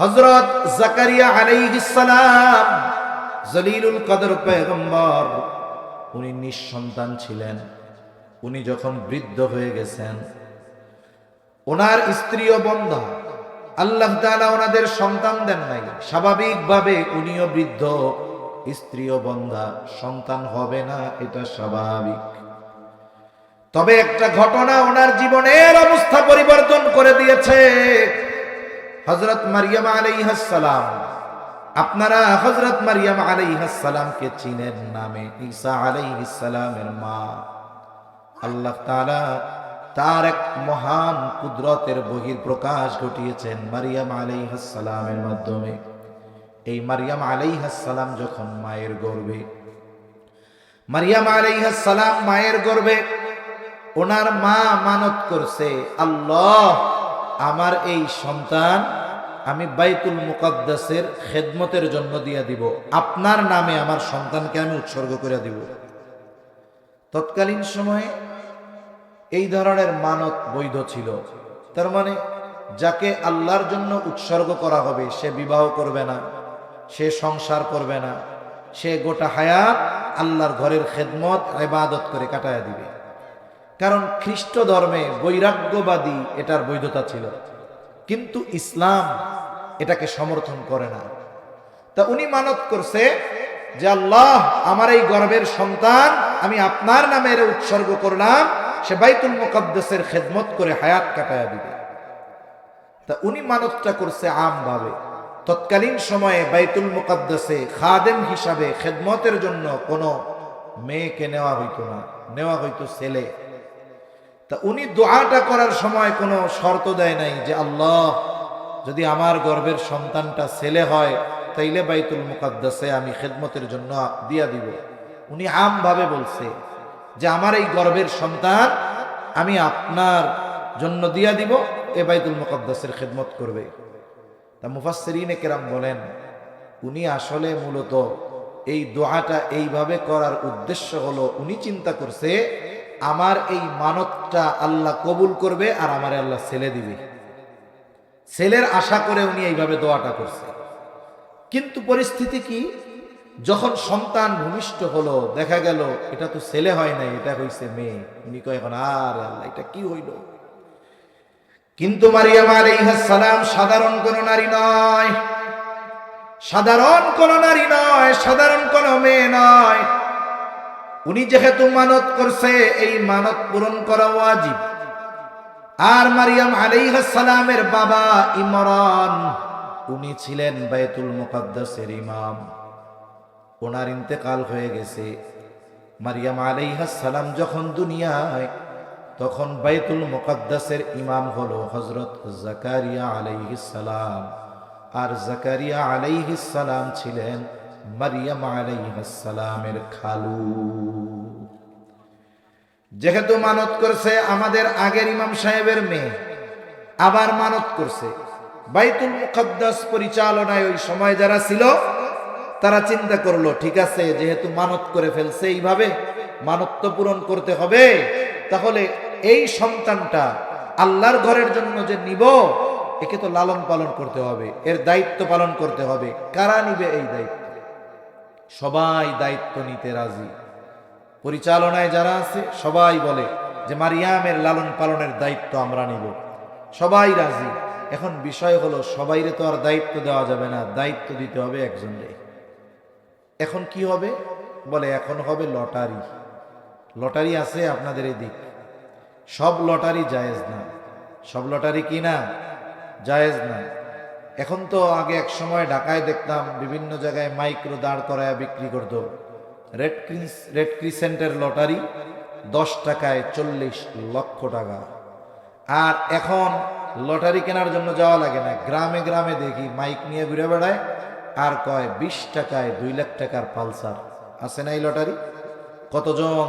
হযরত জাকারিয়া আলাইহিস সালাম জলিলুল কদর পয়গম্বর, উনি নিঃসন্তান ছিলেন। উনি যখন বৃদ্ধ হয়ে গেছেন, ওনার স্ত্রীও বন্ধা, আল্লাহ তাআলা ওনাদের সন্তান দেন নাই। স্বাভাবিকভাবে উনিও বৃদ্ধ, স্ত্রীও বন্ধা, সন্তান হবে না, এটা স্বাভাবিক। তবে একটা ঘটনা ওনার জীবনের অবস্থা পরিবর্তন করে দিয়েছে। হযরত মারিয়াম আলাইহিস সালাম, আপনারা হযরত মারিয়াম আলাইহিস সালামকে চিনেন নামে ঈসা আলাইহিস সালামের মা। আল্লাহ তাআলা তার এক মহান কুদরতের বহিঃপ্রকাশ ঘটিয়েছেন মারিয়াম আলাইহিস সালামের মাধ্যমে। এই মারিয়াম আলাইহিস সালাম যখন মায়ের গর্ভে, মারিয়াম আলাইহিস সালাম মায়ের গর্ভে, ওনার মা মানত করছে, আল্লাহ আমার এই সন্তান আমি বাইতুল মুকাদ্দাসের খেদমতের জন্য দিয়ে দিব, আপনার নামে আমার সন্তানকে আমি উৎসর্গ করে দিব। তৎকালীন সময়ে এই ধরনের মানত বৈধ ছিল। তার মানে যাকে আল্লাহর জন্য উৎসর্গ করা হবে সে বিবাহ করবে না, সে সংসার করবে না, সে গোটা হায়াত আল্লাহর ঘরের খেদমত ইবাদত করে কাটায়া দিবে। কারণ খ্রিস্ট ধর্মে বৈরাগ্যবাদী এটার বৈধতা ছিল, কিন্তু ইসলাম এটাকে সমর্থন করে না। তা উনি মানত করছে যে আল্লাহ আমার এই গর্ভের সন্তান আমি আপনার নামে উৎসর্গ করলাম, সে বাইতুল মুকাদ্দাসের খেদমত করে হায়াত কাটায়া দিবে। তা উনি মানতটা করছে আমভাবে। তৎকালীন সময়ে বাইতুল মুকাদ্দাসে খাদেম হিসাবে খেদমতের জন্য কোনো মেয়েকে নেওয়া হইতো না, নেওয়া হইতো ছেলে। তা উনি দোয়াটা করার সময় কোনো শর্ত দেয় নাই যে আল্লাহ যদি আমার গর্ভের সন্তানটা ছেলে হয় তাইলে বাইতুল মুকাদ্দাসে আমি খেদমতের জন্য দিয়া দিব। উনি আমভাবে বলছে যে আমার এই গর্ভের সন্তান আমি আপনার জন্য দিয়া দিব, এ বাইতুল মুকাদ্দাসের খেদমত করবে। তা মুফাসসিরিনে কেরাম বলেন উনি আসলে মূলত এই দোয়াটা এইভাবে করার উদ্দেশ্য হলো, উনি চিন্তা করছে আমার এই মানতটা আল্লাহ কবুল করবে আর আমারে আল্লাহ ছেলে দিবে, ছেলের আশা করে উনি এইভাবে দোয়াটা করছে। কিন্তু পরিস্থিতি কি, যখন সন্তান ভূমিষ্ঠ হলো দেখা গেল এটা তো ছেলে হয় নাই, এটা হইছে মেয়ে। উনি কয় এখন আর আল্লাহ এটা কি হইল। কিন্তু মারিয়াম আলাইহিস সালাম সাধারণ কোন নারী নয়, সাধারণ কোন নারী নয়, সাধারণ কোন মেয়ে নয়। উনি যেহেতু মানত করছে এই মানত পূরণ করা ওয়াজিব। আর মারিয়াম আলাইহিস সালামের বাবা ইমরান উনি ছিলেন বাইতুল মুকাদ্দাসের ইমাম। ওনার ইন্তেকাল হয়ে গেছে। মারিয়াম আলাইহিস সালাম যখন দুনিয়ায়, তখন বাইতুল মুকাদ্দাসের ইমাম হলো হযরত জাকারিয়া আলাইহিস সালাম। আর জাকারিয়া আলাইহিস সালাম ছিলেন মারিয়াম আলাইহিস সালামের খালু। যেহেতু মানত করছে আমাদের আগের ইমাম সাহেবের মেয়ে, আবার মানত করছে, বাইতুল মুকাদ্দাস পরিচালনায় ওই সময় যারা ছিল তারা চিন্তা করলো ঠিক আছে, যেহেতু মানত করে ফেলছে এইভাবে মানত তো পূরণ করতে হবে, তাহলে এই সন্তানটা আল্লাহর ঘরের জন্য যে নিব, একে তো লালন পালন করতে হবে, এর দায়িত্ব পালন করতে হবে। কারা নিবে এই দায়িত্ব? সবাই দায়িত্ব নিতে রাজি। পরিচালনায় যারা আছে সবাই বলে যে মারিয়ামের লালন পালনের দায়িত্ব আমরা নিব, সবাই রাজি। এখন বিষয় হলো সবাইরে তো আর দায়িত্ব দেওয়া যাবে না, দায়িত্ব দিতে হবে একজনকে। এখন কি হবে? বলে এখন হবে লটারি। লটারি আছে আপনাদের এই দিক? সব লটারি জায়েজ না। সব লটারি কি না? জায়েজ না। এখন তো আগে এক সময় ঢাকায় দেখতাম বিভিন্ন জায়গায় মাইক্রো দাঁড় করায় বিক্রি করতো। রেড ক্রিসেন্টের লটারি 10 টাকায় 40 লক্ষ টাকা। আর এখন লটারি কেনার জন্য যাওয়া লাগে না, গ্রামে গ্রামে দেখি মাইক নিয়ে ঘুরে বেড়ায় আর কয় 20 টাকায় 2 লাখ টাকার পালসার। আছে না এই লটারি? কতজন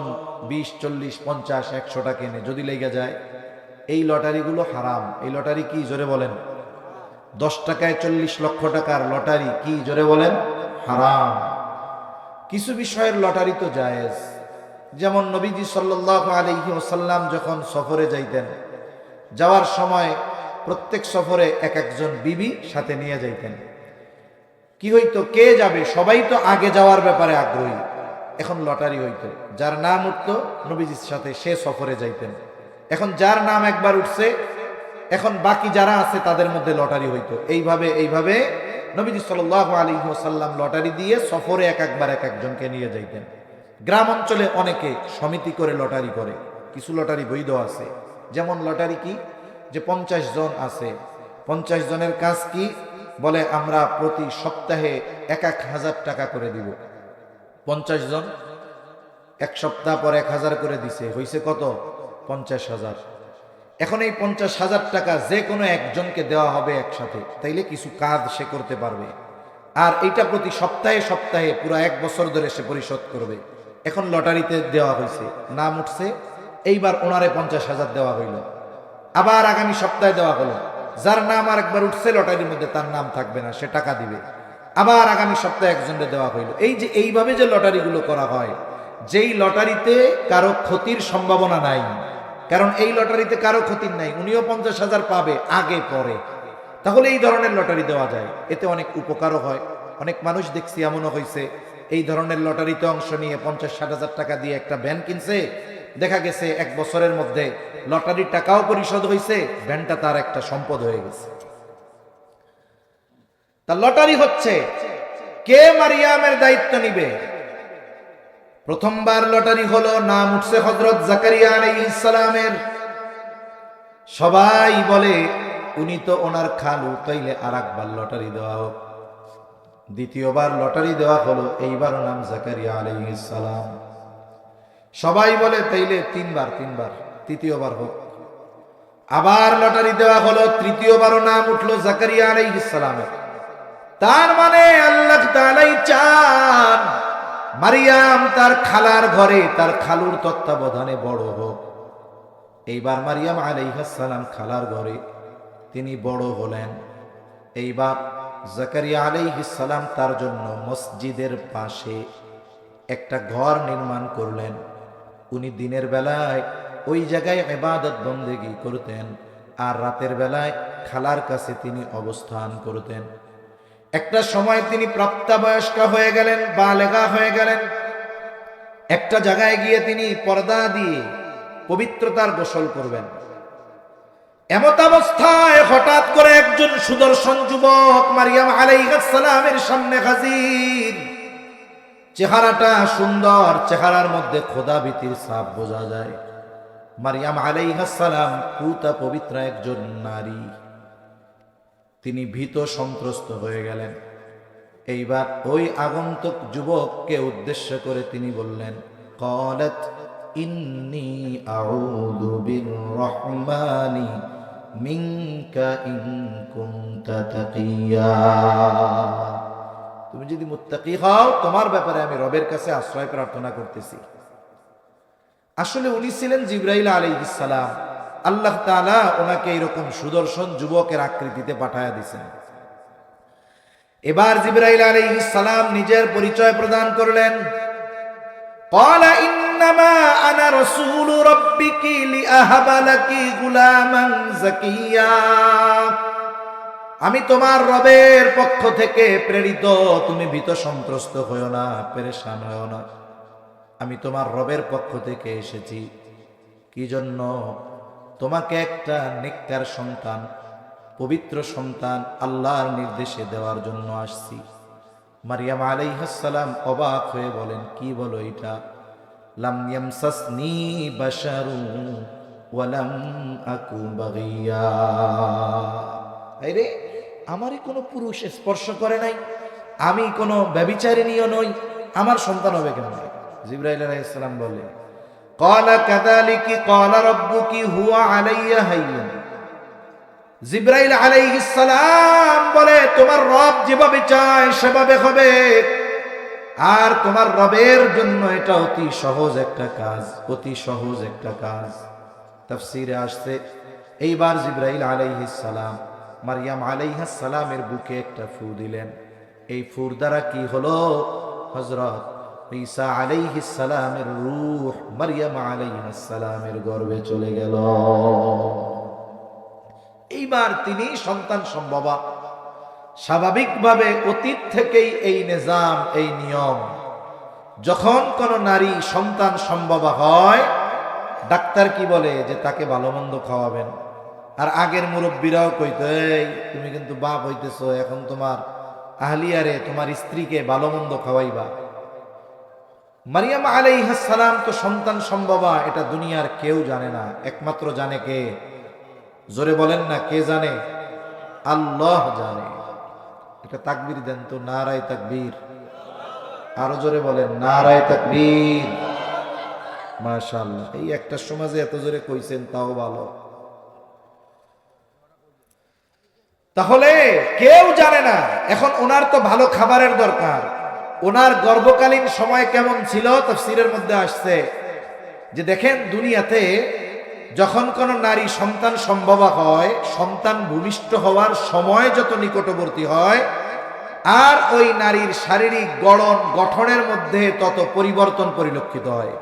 20, 40, 50, 100 টাকা কেনে যদি লেগে যায়। এই লটারিগুলো হারাম। এই লটারি কি জোরে বলেন? 10 টাকায় 40 লক্ষ টাকার লটারি কি জোরে বলেন? হারাম। কিছু বিষয়ের লটারি তো জায়েজ। যেমন নবীজি সাল্লাল্লাহু আলাইহি ওয়াসাল্লাম যখন সফরে যাইতেন, যাওয়ার সময় প্রত্যেক সফরে এক একজন বিবি সাথে নিয়ে যাইতেন। কি হইতো, কে যাবে, সবাই তো আগে যাওয়ার ব্যাপারে আগ্রহী। এখন লটারি হইতো, যার নাম উঠতো নবীজির সাথে সে সফরে যাইতেন। এখন যার নাম একবার উঠছে, এখন বাকি যারা আছে তাদের মধ্যে লটারি হইতো। এইভাবে এইভাবে নবীজি সাল্লাল্লাহু আলাইহি ওয়াসাল্লাম লটারি দিয়ে সফরে এক একবার এক একজনকে নিয়ে যাইতেন। গ্রাম অঞ্চলে অনেকে সমিতি করে লটারি করে। কিছু লটারি বৈধ আছে। যেমন লটারি কি, যে 50 জন আছে, 50 জনের কাজ কি, বলে আমরা প্রতি সপ্তাহে 1,000 টাকা করে দিব। 50 জন এক সপ্তাহ পর 1000 করে দিছে, হইছে কত? 50,000। এখন এই 50,000 টাকা যে কোনো একজনকে দেওয়া হবে একসাথে, তাইলে কিছু কাজ সে করতে পারবে। আর এইটা প্রতি সপ্তাহে সপ্তাহে পুরো 1 বছর ধরে সে পরিশোধ করবে। এখন লটারিতে দেওয়া হয়েছে, নাম উঠছে, এইবার ওনারে 50,000 দেওয়া হইল। আবার আগামী সপ্তাহে দেওয়া হলো, যার নাম আর একবার উঠছে লটারির মধ্যে তার নাম থাকবে না, সে টাকা দিবে। আবার আগামী সপ্তাহে একজনকে দেওয়া হইল। এই যে এইভাবে যে লটারিগুলো করা হয়, যেই লটারিতে কারো ক্ষতির সম্ভাবনা নাই, কারণ এই লটারিতে কারো ক্ষতির নাই, উনিও 50,000 পাবে আগে পরে, তাহলে এই ধরনের লটারি দেওয়া যায়। এতে অনেক উপকারও হয়। অনেক মানুষ দেখছি এমনও হয়েছে, এই ধরনের লটারিতে অংশ নিয়ে 50-60 টাকা দিয়ে একটা ভ্যান কিনছে, দেখা গেছে 1 বছরের মধ্যে লটারির টাকাও পরিশোধ হয়েছে, ভ্যানটা তার একটা সম্পদ হয়ে গেছে। তা লটারি হচ্ছে, কে মারিয়ামের দায়িত্ব নিবে? প্রথমবার লটারি হলো, নাম উঠছে হযরত জাকারিয়া আলাইহিস সালামের। সবাই বলে উনি তো ওনার খালু, তাইলে আরেকবার লটারি দেওয়া হোক। দ্বিতীয়বার লটারি দেওয়া হলো, এইবারও নাম জাকারিয়া আলাইহিস সালাম। সবাই বলে তাইলে তিনবার তৃতীয়বার হোক। আবার লটারি দেওয়া হলো, তৃতীয়বারও নাম উঠলো জাকারিয়া আলাইহিস সালামের। তার মানে আল্লাহ তাআলাই চান মারিয়াম তার খালার ঘরে, তার খালুর তত্ত্বাবধানে বড় হোক। এইবার মারিয়াম আলাইহিস সালাম খালার ঘরে তিনি বড় হলেন। এইবার জাকারিয়া আলাইহিস সালাম তার জন্য মসজিদের পাশে একটা ঘর নির্মাণ করলেন। উনি দিনের বেলায় ওই জায়গায় ইবাদত বন্দেগী করতেন, আর রাতের বেলায় খালার কাছে তিনি অবস্থান করতেন। একটা সময় তিনি প্রাপ্তবয়স্কা হয়ে গেলেন, বালেগা হয়ে গেলেন। একটা জায়গায় গিয়ে তিনি পর্দা দিয়ে পবিত্রতার গোসল করবেন। এমত অবস্থায় হঠাৎ করে একজন সুদর্শন যুবক মারিয়াম আলাইহিস সালামের সামনে হাজির। চেহারাটা সুন্দর, চেহারার মধ্যে খোদাভীতির ছাপ বোঝা যায়। মারিয়াম আলাইহিস সালাম পুতা পবিত্র একজন নারী। তিনি ভীত সন্ত্রস্ত হয়ে গেলেন। এইবার ওই আগন্তুক যুবককে উদ্দেশ্য করে তিনি বললেন, ক্বালাত ইন্নী আউযু বিররহমানি মিনকা ইন কুনতা তাকিয়া। তুমি যদি মুত্তাকি হও, তোমার ব্যাপারে আমি রবের কাছে আশ্রয় প্রার্থনা করতেছি। আসলে উনি ছিলেন জিবরাইল আলাইহিস সালাম। আল্লাহ তাআলা ওনাকে এরকম সুদর্শন যুবকের আকৃতিতে পাঠায়া দিয়েছেন। এবার জিবরাইল আলাইহিস সালাম নিজের পরিচয় প্রদান করলেন। ক্বালা ইন্নামা আনা রাসূলু রাব্বিকি লিআহাবা লাকি গুলামান যাকিয়া। আমি তোমার রবের পক্ষ থেকে প্রেরিত, তুমি ভীত সন্ত্রস্ত হয়ো না, পেরেশান হয়ো না। আমি তোমার রবের পক্ষ থেকে এসেছি। কি জন্য? তোমাকে একটা নেককার সন্তান, পবিত্র সন্তান আল্লাহর নির্দেশে দেওয়ার জন্য আসছি। মারিয়াম আলাইহিস সালাম অবাক হয়ে বলেন, কি বলো এটা? লাম ইয়ামসাসনি বাশারু ওয়া লাম আকু বাগিয়া। আরে আমারই কোনো পুরুষ স্পর্শ করে নাই, আমি কোনো ব্যভিচারিণীও নই, আমার সন্তান হবে কেন? জিবরাইল আলাইহিস সালাম বলে, ক্বালা কাযালিকি ক্বালা রাব্বুকি হুয়া আলাইয়া হাইয়্যুন। জিবরাইল আলাইহিস সালাম বলে, তোমার রব যেভাবে চায় সেভাবে হবে। আর তোমার রবের জন্য এটা অতি সহজ একটা কাজ, অতি সহজ একটা কাজ। তাফসীরে আসছে, এইবার জিবরাইল আলাইহিস সালাম মারিয়াম আলাইহিস সালামের বুকে একটা ফু দিলেন। এই ফুর দ্বারা কি হলো? হযরত ঈসা আলাইহিস সালামের রূহ মারিয়াম আলাইহিস সালামের গর্ভে চলে গেল। এইবার তিনি সন্তান সম্ভবা। স্বাভাবিকভাবে অতীত থেকেই এই নিজাম, এই নিয়ম, যখন কোন নারী সন্তান সম্ভবা হয়, ডাক্তার কি বলে যে তাকে ভালো মন্দ খাওয়াবেন। আর আগের মুরব্বীরাও কইতো, এই তুমি কিন্তু বাপ হইতেছো, এখন তোমার আহলিয়ারে, তোমার স্ত্রীকে ভালো মন্দ খাওয়াইবা। মারিয়াম আলাইহিস সালাম তো সন্তান সম্ভবা, এটা দুনিয়ার কেউ জানে না। একমাত্র জানে কে? জোরে বলেন না, কে জানে? আল্লাহ জানে। এটা তাকবীর দেন তো, নারায়ে তাকবীর। আরো জোরে বলেন, নারায়ে তাকবীর। মাশাআল্লাহ, এই একটা সমাজে এত জোরে কইছেন, তাও ভালো। তাহলে কেউ জানে না। এখন ওনার তো ভালো খাবারের দরকার। ওনার গর্ভকালীন সময় কেমন ছিল? তাফসীরের মধ্যে আসছে যে দেখেন, দুনিয়াতে যখন কোন নারী সন্তান সম্ভবা হয়, সন্তান ভূমিষ্ঠ হওয়ার সময় যত নিকটবর্তী হয়, আর ওই নারীর শারীরিক গঠনের মধ্যে তত পরিবর্তন পরিলক্ষিত হয়।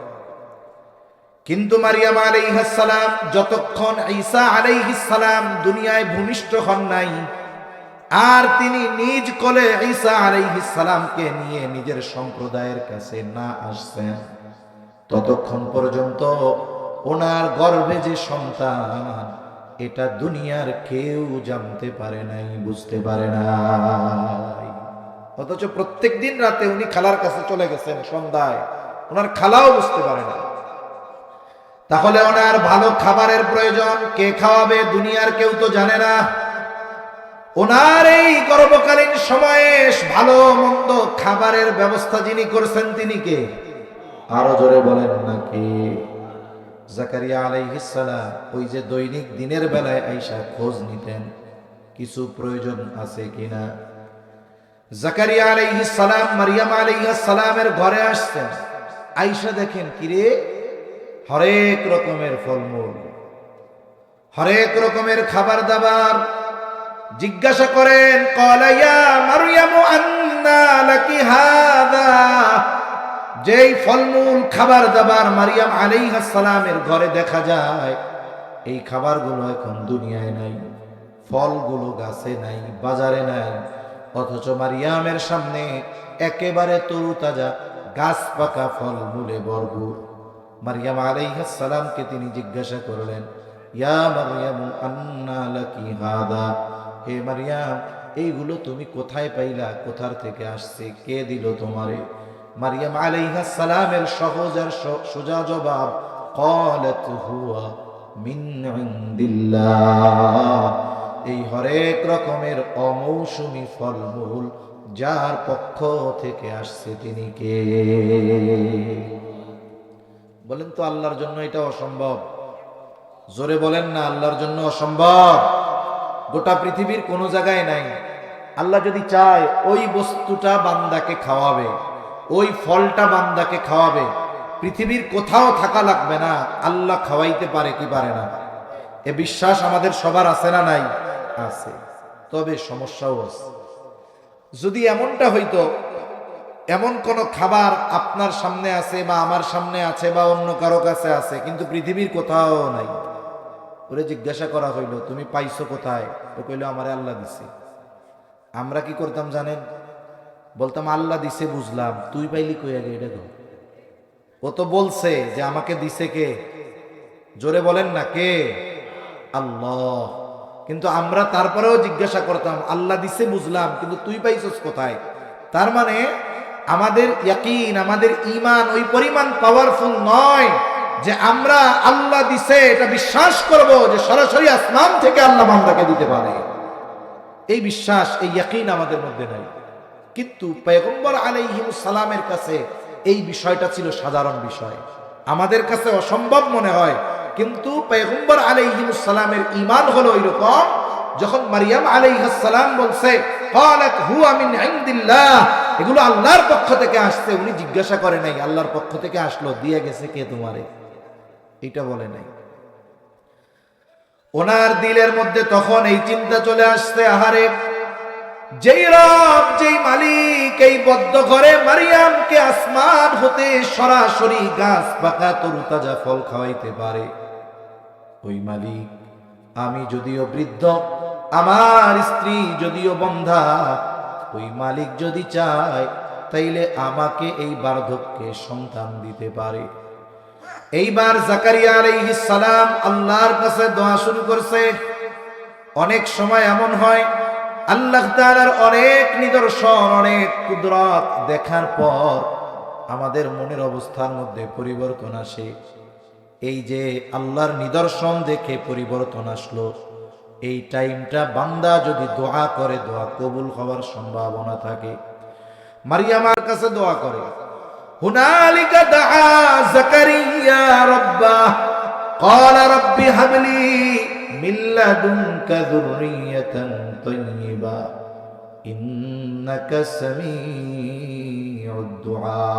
কিন্তু মারিয়াম আলাইহিস সালাম যতক্ষণ ঈসা আলাইহিস সালাম দুনিয়ায় ভূমিষ্ঠ হন নাই, আর তিনি নিজ কোলে ঈসা আলাইহিস সালামকে নিয়ে নিজের সম্প্রদায়ের কাছে না আসছেন, ততক্ষণ পর্যন্ত ওনার গর্ভে যে সন্তান, এটা দুনিয়ার কেউ জানতে পারে নাই, বুঝতে পারে নাই। অথচ প্রত্যেক দিন রাতে উনি খালার কাছে চলে গেছেন সন্ধ্যায়, ওনার খালাও বুঝতে পারে না। তাহলে ওনার ভালো খাবারের প্রয়োজন, কে খাওয়াবে? দুনিয়ার কেউ তো জানে না। ওনার এই গর্ভকালীন সময়ে ভালো মন্দ খাবারের ব্যবস্থা যিনি করছেন, তিনি কে? আরো জোরে বলেন নাকি? জাকারিয়া আলাইহিস সালাম ওই যে দৈনিক দিনের বেলায় আয়েশা খোঁজ নিতেন কিছু প্রয়োজন আছে কিনা। জাকারিয়া আলাইহিস সালাম মারিয়াম আলাইহিস সালামের ঘরে আসছেন। আয়েশা দেখেন, কিরে, হরেক রকমের ফলমূল, হরেক রকমের খাবার দাবার। জিজ্ঞাসা করেন, ক্বালা ইয়া মারইয়ামু আন্না লাকি হাযা। যেই ফলমূল খাবার দাবার মারিয়াম আলাইহিস সালামের ঘরে দেখা যায়, এই খাবারগুলো এখন দুনিয়ায় নাই, ফলগুলো গাছে নাই, বাজারে নাই। অথচ মারিয়ামের সামনে একেবারে তরুতাজা গাছ পাকা ফল মূলে ভরপুর। মারিয়াম আলাইহিস সালামকে তিনি জিজ্ঞাসা করলেন, ইয়া মারিয়াম আন্না লাকি হাদা, হে মারিয়াম এইগুলো তুমি কোথায় পাইলা, কোথার থেকে আসছে, কে দিল তোমারে? মারিয়াম আলাইহিস সালামের সহজ আর সোজা জবাব, ক্বালাত হুয়া মিন ইনদিল্লাহ, এই হরেক রকমের অমৌসুমী ফলমূল যার পক্ষ থেকে আসছে তিনি কে? বলেন তো আল্লাহর জন্য এটা অসম্ভব? জোরে বলেন না, আল্লাহর জন্য অসম্ভব গোটা পৃথিবীর কোনো জায়গায় নাই। আল্লাহ যদি চায় ওই বস্তুটা বান্দাকে খাওয়াবে, ওই ফলটা বান্দাকে খাওয়াবে, পৃথিবীর কোথাও থাকা লাগবে না, আল্লাহ খাওয়াইতে পারে কি পারে না? এ বিশ্বাস আমাদের সবার আছে না নাই? আছে। তবে সমস্যাও আছে। যদি এমনটা হইতো, এমন কোন খাবার আপনার সামনে আছে বা আমার সামনে আছে বা অন্য কারো কাছে আছে, কিন্তু পৃথিবীর কোথাও নাই, ওরে জিজ্ঞাসা করা হইল তুমি পাইছো কোথায়? ও কইল আমারে আল্লাহ দিছে। আমরা কি করতাম জানেন? বলতাম আল্লাহ দিছে বুঝলাম, তুই পাইলি কই আগে এটা গো? ও তো বলছে যে আমাকে দিছে কে? জোরে বলেন না, কে? আল্লাহ। কিন্তু আমরা তারপরেও জিজ্ঞাসা করতাম আল্লাহ দিছে বুঝলাম, কিন্তু তুই পাইছস কোথায়? তার মানে আমাদের ইয়াকিন, আমাদের ঈমান ওই পরিমাণ পাওয়ারফুল নয় যে আমরা আল্লাহ দিছে এটা বিশ্বাস করব যে সরাসরি আসমান থেকে আল্লাহ বান্দাকে দিতে পারে। এই বিশ্বাস, এই ইয়াকিন আমাদের মধ্যে নাই। কিন্তু পয়গম্বর আলাইহিস সালামের কাছে এই বিষয়টা ছিল সাধারণ বিষয়। আমাদের কাছে অসম্ভব মনে হয়, কিন্তু পয়গম্বর আলাইহিস সালামের ঈমান হলো এরকম, যখন মারিয়াম আলাইহিস সালাম বলছে ক্বালাত হুয়া মিন ইনদিল্লাহ, এগুলো আল্লাহর পক্ষ থেকে আসছে, উনি জিজ্ঞাসা করে নাই আল্লাহর পক্ষ থেকে আসলো, দিয়ে গেছে কে তোমারে, এটা বলে নাই। ওনার দিলের মধ্যে তখন এই চিন্তা চলে আসছে, আহারে যেই রব, যেই মালিক এই বদ্ধ ঘরে মারিয়ামকে আসমান হতে সরাসরি গাছ পাকা তরুতাজা ফল খাওয়াইতে পারে, ওই মালিক, আমি যদিও বৃদ্ধ, আমার স্ত্রী যদিও বন্ধা, ওই মালিক যদি চায় তাইলে আমাকে এই বার্ধক্যে সন্তান দিতে পারে। এইবার জাকারিয়া আলাইহিস সালাম আল্লাহর কাছে দোয়া শুরু করছে। অনেক সময় এমন হয় আল্লাহ তাআলার অনেক নিদর্শন, অনেক কুদরত দেখার পর আমাদের মনের অবস্থার মধ্যে পরিবর্তন আসে। এই যে আল্লাহর নিদর্শন দেখে পরিবর্তন আসলো, এই টাইমটা বান্দা যদি দোয়া করে দোয়া কবুল হওয়ার সম্ভাবনা থাকে। মারিয়ামার কাছে দোয়া করে, হুনালিকা দাআ জাকারিয়া রাব্বাহ ক্বালা রাব্বি হাবলি মিন লাদুনকা যুররিয়াতান তাইয়্যিবা ইন্নাকা সামিউদ দুআ।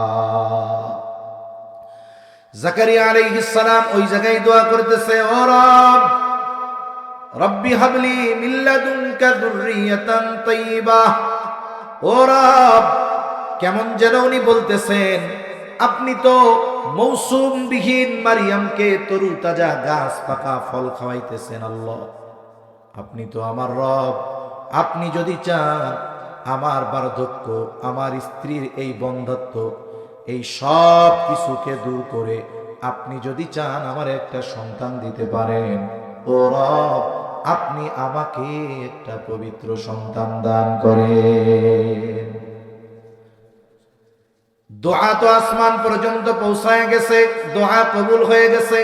জাকারিয়া আলাইহিস সালাম ওই জায়গায় দোয়া করতেছে, ও রব, রব্বি হাবলি মিন লাদুনকা যুররিয়াতান তাইয়্যিবা, ও রব, কেমন যেন উনি বলতেছেন আপনি তো মৌসুম বিহীন মারিয়ামকে তরু তাজা গাছ পাকা ফল খাওয়াইতেছেন। আল্লাহ, আপনি তো আমার রব, আপনি যদি চান আমার বার্ধক্য, আমার স্ত্রীর এই বন্ধ্যত্ব, এই সব কিছুকে দূর করে আপনি যদি চান আমার একটা সন্তান দিতে পারেন, ও রব, আপনি আমাকে একটা পবিত্র সন্তান দান করেন। দোয়া তো আসমান পর্যন্ত পৌঁছায় গেছে, দোয়া কবুল হয়ে গেছে।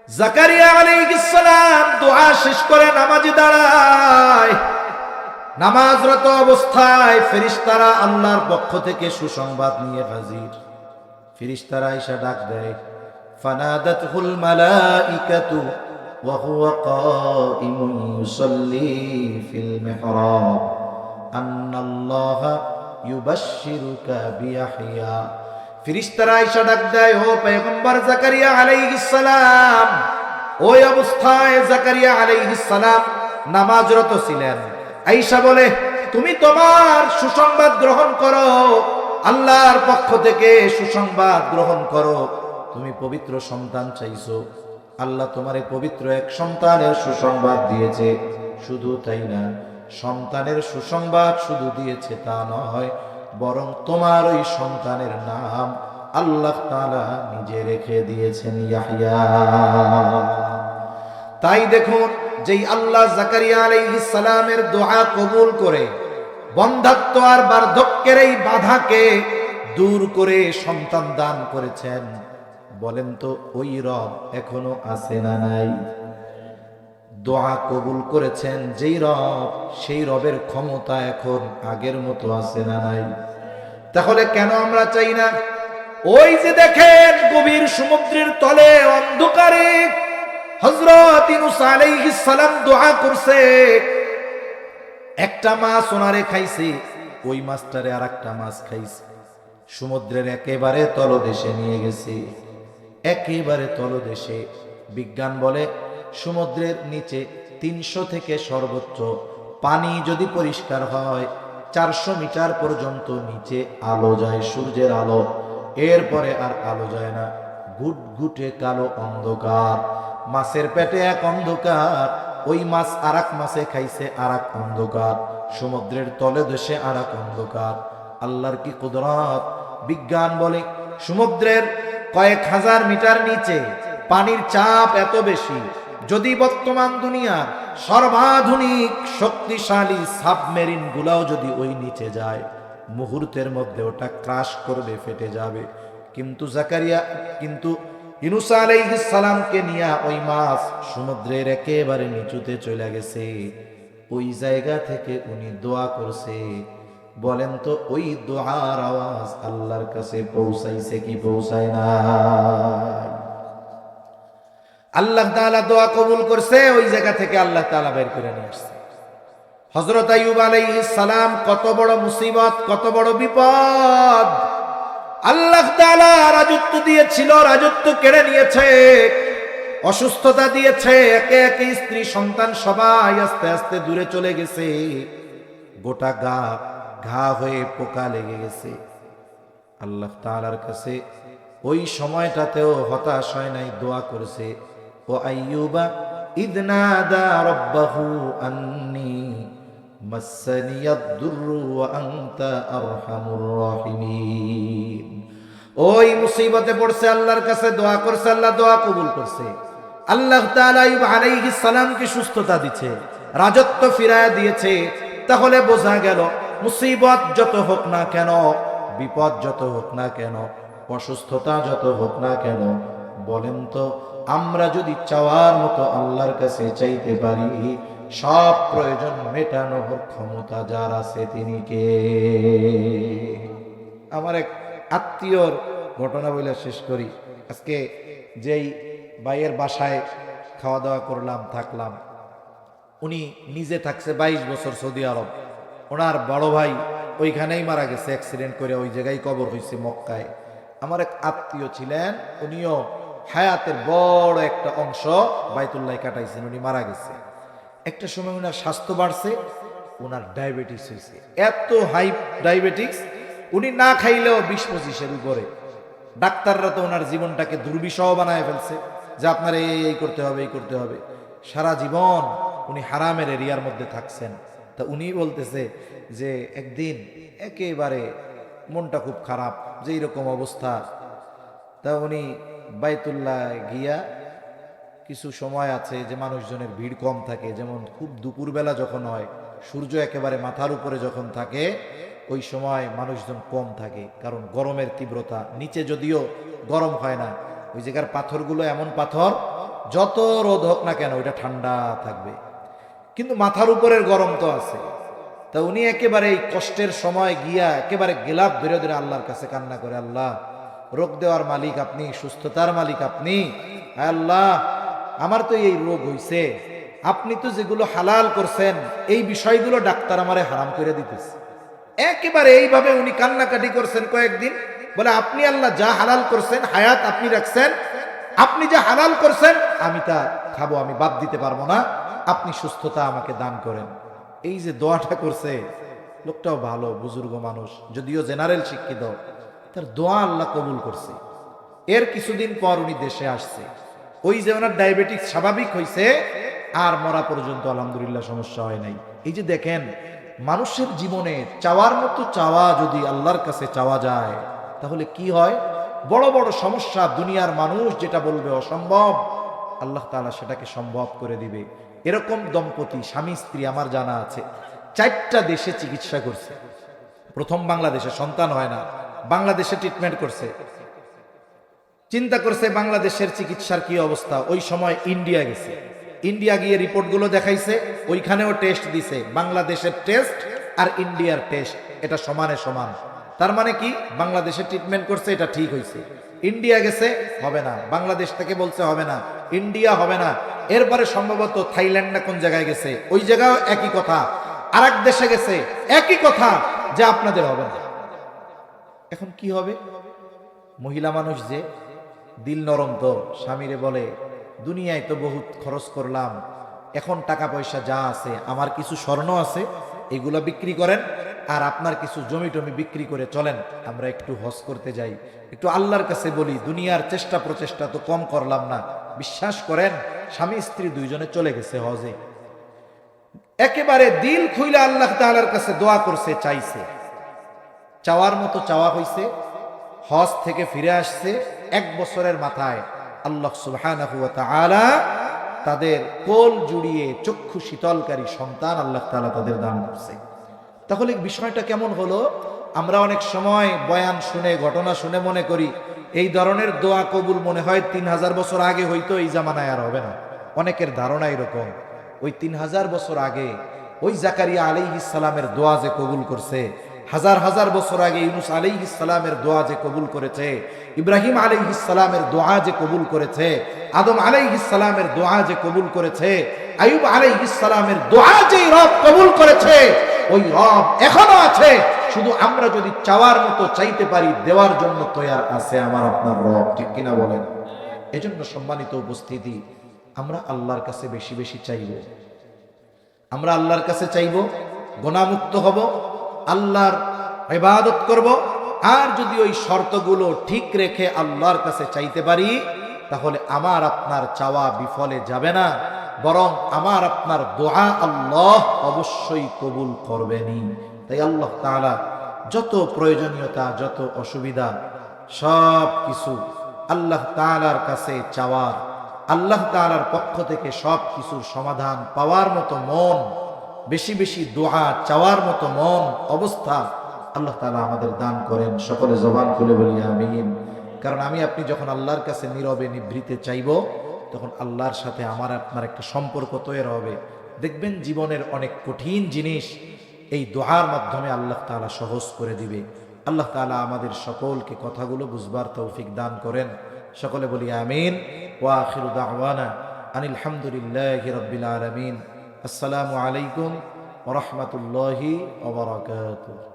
জাকারিয়া আলাইহিস সালাম দোয়া শেষ করে নামাজে দাঁড়ায়। নামাজরত অবস্থায় ফেরেশতারা আল্লাহর পক্ষ থেকে সুসংবাদ নিয়ে হাজির। ফেরেশতারা এসে ডাক দেয়, ফানাদাতুল মালাইকাতু ওয়া হুয়া কাইমুন ইউসাল্লি ফিল মিহরাব আন্নাল্লাহা ইউবাশশিরুকা বিয়াহইয়া। ফেরেশতারা এসে ডাক দেয়, ও পয়গম্বর জাকারিয়া আলাইহিস সালাম, ওই অবস্থায় জাকারিয়া আলাইহিস সালাম নামাজরত ছিলেন। আয়েশা বলে, তুমি তোমার সুসংবাদ গ্রহণ করো, আল্লাহর পক্ষ থেকে সুসংবাদ গ্রহণ করো, তুমি পবিত্র সন্তান চাইছো, আল্লাহ তোমারে পবিত্র এক সন্তানের সুসংবাদ দিয়েছে। শুধু তাই না, সন্তানের সুসংবাদ শুধু দিয়েছে তা নয়, বরং তোমার ওই সন্তানের নাম আল্লাহ তাআলা নিজে রেখে দিয়েছেন ইয়াহইয়া। তাই দেখুন, যেই আল্লাহ জাকারিয়া আলাইহিস সালামের দোয়া কবুল করে বন্ধ্যাত্ব আর বার্ধক্যের এই বাধাকে দূর করে সন্তান দান করেছেন, বলেন তো ওই রব এখনো আছে না নাই? দোয়া কবুল করেছেন যেই রব, সেই রবের ক্ষমতা এখন আগের মতো আছে না নাই? তাহলে কেন আমরা চাই না? ওই যে দেখেন গভীর সমুদ্রের তলে অন্ধকারে হযরত ইউনূস আলাইহিস সালাম দোয়া করছে, একটা মাছ ওনারে খাইছে, ওই মাছটারে আর একটা মাছ খাইছে, সমুদ্রের একেবারে তলদেশে নিয়ে গেছে। একেবারে তলদেশে বিজ্ঞান বলে সমুদ্রের নিচে 300 থেকে সর্বোচ্চ পানি যদি পরিষ্কার হয় 400 মিটার পর্যন্ত নিচে আলো যায়, সূর্যের আলো। এরপরে আর আলো যায় না, ঘুটঘুটে কালো অন্ধকার। মাছের পেটে এক অন্ধকার, ওই মাছ আর এক মাছে খাইছে আর এক অন্ধকার, সমুদ্রের তলদেশে আর এক অন্ধকার। আল্লাহর কি কুদরত! বিজ্ঞান বলে সমুদ্রের কয়েক হাজার মিটার নিচে পানির চাপ এত বেশি, যদি বর্তমান দুনিয়ার সর্বাধুনিক শক্তিশালী সাবমেরিন গুলাও যদি ওই নিচে যায়, মুহূর্তের মধ্যে ওটা ক্রাশ করবে, ফেটে যাবে। কিন্তু ইউনূস আলাইহিস সালামকে নিয়ে ওই মাছ সমুদ্রের একেবারে নিচুতে চলে গেছে। ওই জায়গা থেকে উনি দোয়া করছে, বলেন তো ওই দোয়ার আওয়াজ আল্লাহর কাছে পৌঁছাইছে কি পৌঁছায় না? আল্লাহ তাআলা দোয়া কবুল করছে, ওই জায়গা থেকে আল্লাহ তাআলা বের করে নিয়ে আসছে। হযরত আইয়ুব আলাইহিস সালাম কত বড় মুসিবত, কত বড় বিপদ! আল্লাহ তাআলা রাজত্ব দিয়েছিল, রাজত্ব কেড়ে নিয়েছে, অসুস্থতা দিয়েছে, একে একে স্ত্রী সন্তান সবাই আস্তে আস্তে দূরে চলে গেছে, গোটা গা ঘা হয়ে পোকা লেগে গেছে। আল্লাহ তাআলার কাছে ওই সময়টাতেও হতাশ হয় নাই, দোয়া করেছে, ও আইয়ুবা ইদ নাদা রাব্বাহু আন্নী মাসসানিয়াদ দুররু ওয়া আনতা আরহামুর রাহিমিন। ওই মুসিবতে পড়ছে, আল্লাহর কাছে দোয়া করছে, আল্লাহ দোয়া কবুল করছে। আল্লাহ তাআলা আইয়ুব আলাইহিস সালামকে সুস্থতা দিয়েছে, রাজত্ব ফিরায় দিয়েছে। তাহলে বোঝা গেল মুসিবত যত হোক না কেন, বিপদ যত হোক না কেন, অসুস্থতা যত হোক না কেন, বলেন তো আমরা যদি চাওয়ার মতো আল্লাহর কাছে চাইতে পারি, সব প্রয়োজন মেটানোর ক্ষমতা যার আছে তিনি কে? আমার এক আত্মীয়র ঘটনা বলে শেষ করি। আজকে যেই ভাইয়ের বাসায় খাওয়া দাওয়া করলাম, থাকলাম, উনি নিজে থাকছে 22 বছর সৌদি আরব। ওনার বড় ভাই ওইখানেই মারা গেছে অ্যাক্সিডেন্ট করে, ওই জায়গায় কবর হয়েছে মক্কায়। আমার এক আত্মীয় ছিলেন, উনিও হায়াতের বড় একটা অংশ বাইতুল্লাহ কাটাইছেন, উনি মারা গেছে। একটা সময় ওনার স্বাস্থ্য বাড়ছে, ওনার ডায়াবেটিস হয়েছে, এত হাই ডায়াবেটিস, উনি না খাইলেও 20-25-এর উপরে। ডাক্তাররা তো ওনার জীবনটাকে দুর্বিষহ বানায় ফেলছে, যে আপনার এই করতে হবে, এই করতে হবে। সারা জীবন উনি হারামের এরিয়ার মধ্যে থাকছেন। তা উনি বলতেছে যে একদিন একেবারে মনটা খুব খারাপ, যে এরকম অবস্থা। তা উনি বাইতুল্লাহ গিয়া, কিছু সময় আছে যে মানুষজনের ভিড় কম থাকে, যেমন খুব দুপুরবেলা যখন হয়, সূর্য একেবারে মাথার উপরে যখন থাকে, ওই সময় মানুষজন কম থাকে, কারণ গরমের তীব্রতা। নিচে যদিও গরম হয় না, ওই জায়গার পাথরগুলো এমন পাথর, যত রোদ হোক না কেন ওইটা ঠান্ডা থাকবে, কিন্তু মাথার উপরের গরম তো আছে। তা উনি একেবারে এই কষ্টের সময় গিয়া একেবারে গেলাপ ধরে ধরে আল্লাহর কাছে কান্না করে, আল্লাহ রোগ দেওয়ার মালিক আপনি, সুস্থতার মালিক আপনি, আল্লাহ আমার তো এই রোগ হইছে, আপনি তো যেগুলো হালাল করছেন এই বিষয়গুলো ডাক্তার আমারে হারাম করে দিতেছে। একেবারে এইভাবে উনি কান্নাকাটি করছেন কয়েকদিন। বলে আপনি আল্লাহ যা হালাল করছেন, হায়াত আপনি রাখছেন, আপনি যা হালাল করছেন আমি তা খাবো, আমি বাদ দিতে পারবো না, আপনি সুস্থতা আমাকে দান করেন। এই যে দোয়াটা করছে, লোকটাও ভালো বুজুর্গ মানুষ, যদিও জেনারেল শিক্ষিত, তার দোয়া আল্লাহ কবুল করছে। এর কিছুদিন পর উনি দেশে আসছে। ওই যে ওনার ডায়াবেটিস স্বাভাবিক হয়েছে, আর মরা পর্যন্ত আলহামদুলিল্লাহ সমস্যা হয় নাই। এই যে দেখেন, মানুষের জীবনে চাওয়ার মতো চাওয়া যদি আল্লাহর কাছে চাওয়া যায়, তাহলে কি হয়? বড় বড় সমস্যা দুনিয়ার মানুষ যেটা বলবে অসম্ভব, আল্লাহ তাআলা সেটাকে সম্ভব করে দিবে। এরকম দম্পতি স্বামী স্ত্রী আমার জানা আছে, 4টা দেশে চিকিৎসা করছে। প্রথম বাংলাদেশে, সন্তান হয় না, বাংলাদেশে ট্রিটমেন্ট করছে। চিন্তা করছে বাংলাদেশের চিকিৎসার কি অবস্থা, ওই সময় ইন্ডিয়া গেছে। ইন্ডিয়া গিয়ে রিপোর্টগুলো দেখাইছে, ওইখানেও টেস্ট দিছে। বাংলাদেশের টেস্ট আর ইন্ডিয়ার টেস্ট এটা সমানে সমান। তার মানে কি, বাংলাদেশে ট্রিটমেন্ট করছে, এটা ঠিক হয়েছে। ইন্ডিয়া গেছে, হবে না। বাংলাদেশ থেকে বলছে হবে না, ইন্ডিয়া হবে না। এরপরে সম্ভবত থাইল্যান্ড না কোন জায়গায় গেছে, ওই জায়গায় একই কথা। আর এক দেশে গেছে, একই কথা, যে আপনাদের হবে না। এখন কি হবে? মহিলা মানুষ যে দিল নরম, তো স্বামীরে বলে, দুনিয়ায় তো বহুত খরচ করলাম, এখন টাকা পয়সা যা আছে, আমার কিছু স্বর্ণ আছে, এগুলো বিক্রি করেন, আর আপনার কিছু জমি টমি বিক্রি করে চলেন, আমরা একটু হজ করতে যাই, একটু আল্লাহর কাছে বলি, দুনিয়ার চেষ্টা প্রচেষ্টা তো কম করলাম না। বিশ্বাস করেন, স্বামী স্ত্রী দুইজনে চলে গেছে হজে। একেবারে দিল খুইলা আল্লাহ তাআলার কাছে দোয়া করছে, চাইছে, চাওয়ার মতো চাওয়া হইছে। হজ থেকে ফিরে আসছে 1 বছরের মাথায় আল্লাহ সুবহানাহু ওয়া তাআলা তাদের কোল জুড়িয়ে চক্ষু শীতলকারী সন্তান আল্লাহ তাআলা তাদের দান করছে। তাহলে বিষয়টা কেমন হলো? আমরা অনেক সময় বয়ান শুনে, ঘটনা শুনে মনে করি এই ধরনের দোয়া কবুল মনে হয় 3000 বছর আগে হইতো, এই জামানায় আর হবে না। অনেকের ধারণা এরকম, ওই 3000 বছর আগে ওই জাকারিয়া আলাইহিস সালামের দোয়া যে কবুল করছে, হাজার হাজার বছর আগে ইউনুস আলাইহিস সালামের দোয়া যে কবুল করেছে, ইব্রাহিম আলাইহিস সালামের দোয়া যে কবুল করেছে, আদম আলাইহিস সালামের দোয়া যে কবুল করেছে, আইয়ুব আলাইহিস সালামের দোয়া যে রব কবুল করেছে, ওই রব এখনো আছে। শুধু আমরা যদি চাওয়ার মতো চাইতে পারি, দেওয়ার জন্য তৈয়ার আছে আমার আপনার রব, ঠিক কিনা বলেন? এজন্য সম্মানিত উপস্থিতি, আমরা আল্লাহর কাছে বেশি বেশি চাইব। আমরা আল্লাহর কাছে চাইব, গুনাহমুক্ত হব, আল্লাহর ইবাদত করব। আর যদি ওই শর্তগুলো ঠিক রেখে আল্লাহর কাছে চাইতে পারি, তাহলে আমার আপনার চাওয়া বিফলে যাবে না, বরং আমার আপনার দোয়া আল্লাহ অবশ্যই কবুল করবেনই। তাই আল্লাহ তাআলা যত প্রয়োজনীয়তা, যত অসুবিধা, সব কিছু আল্লাহ তাআলার কাছে চাওয়ার, আল্লাহ তাআলার পক্ষ থেকে সব কিছুর সমাধান পাওয়ার মতো মন, বেশি বেশি দোয়া চাওয়ার মতো মন, অবস্থা আল্লাহ তাআলা আমাদের দান করেন। সকলে জবান খুলে বলি আমিন। কারণ আমি আপনি যখন আল্লাহর কাছে নীরবে নিভৃতে চাইব, তখন আল্লাহর সাথে আমার আপনার একটা সম্পর্ক তৈরি হবে। দেখবেন জীবনের অনেক কঠিন জিনিস এই দোয়ার মাধ্যমে আল্লাহ তাআলা সহজ করে দিবে। আল্লাহ তাআলা আমাদের সকলকে কথাগুলো বুঝবার তৌফিক দান করেন। সকলে বলি আমিন। ওয়া আখিরু দাওয়ানা আনিল হামদুলিল্লাহি রাব্বিল আলামিন। আসসালামু আলাইকুম ওয়া রাহমাতুল্লাহি ওয়া বারাকাতুহু।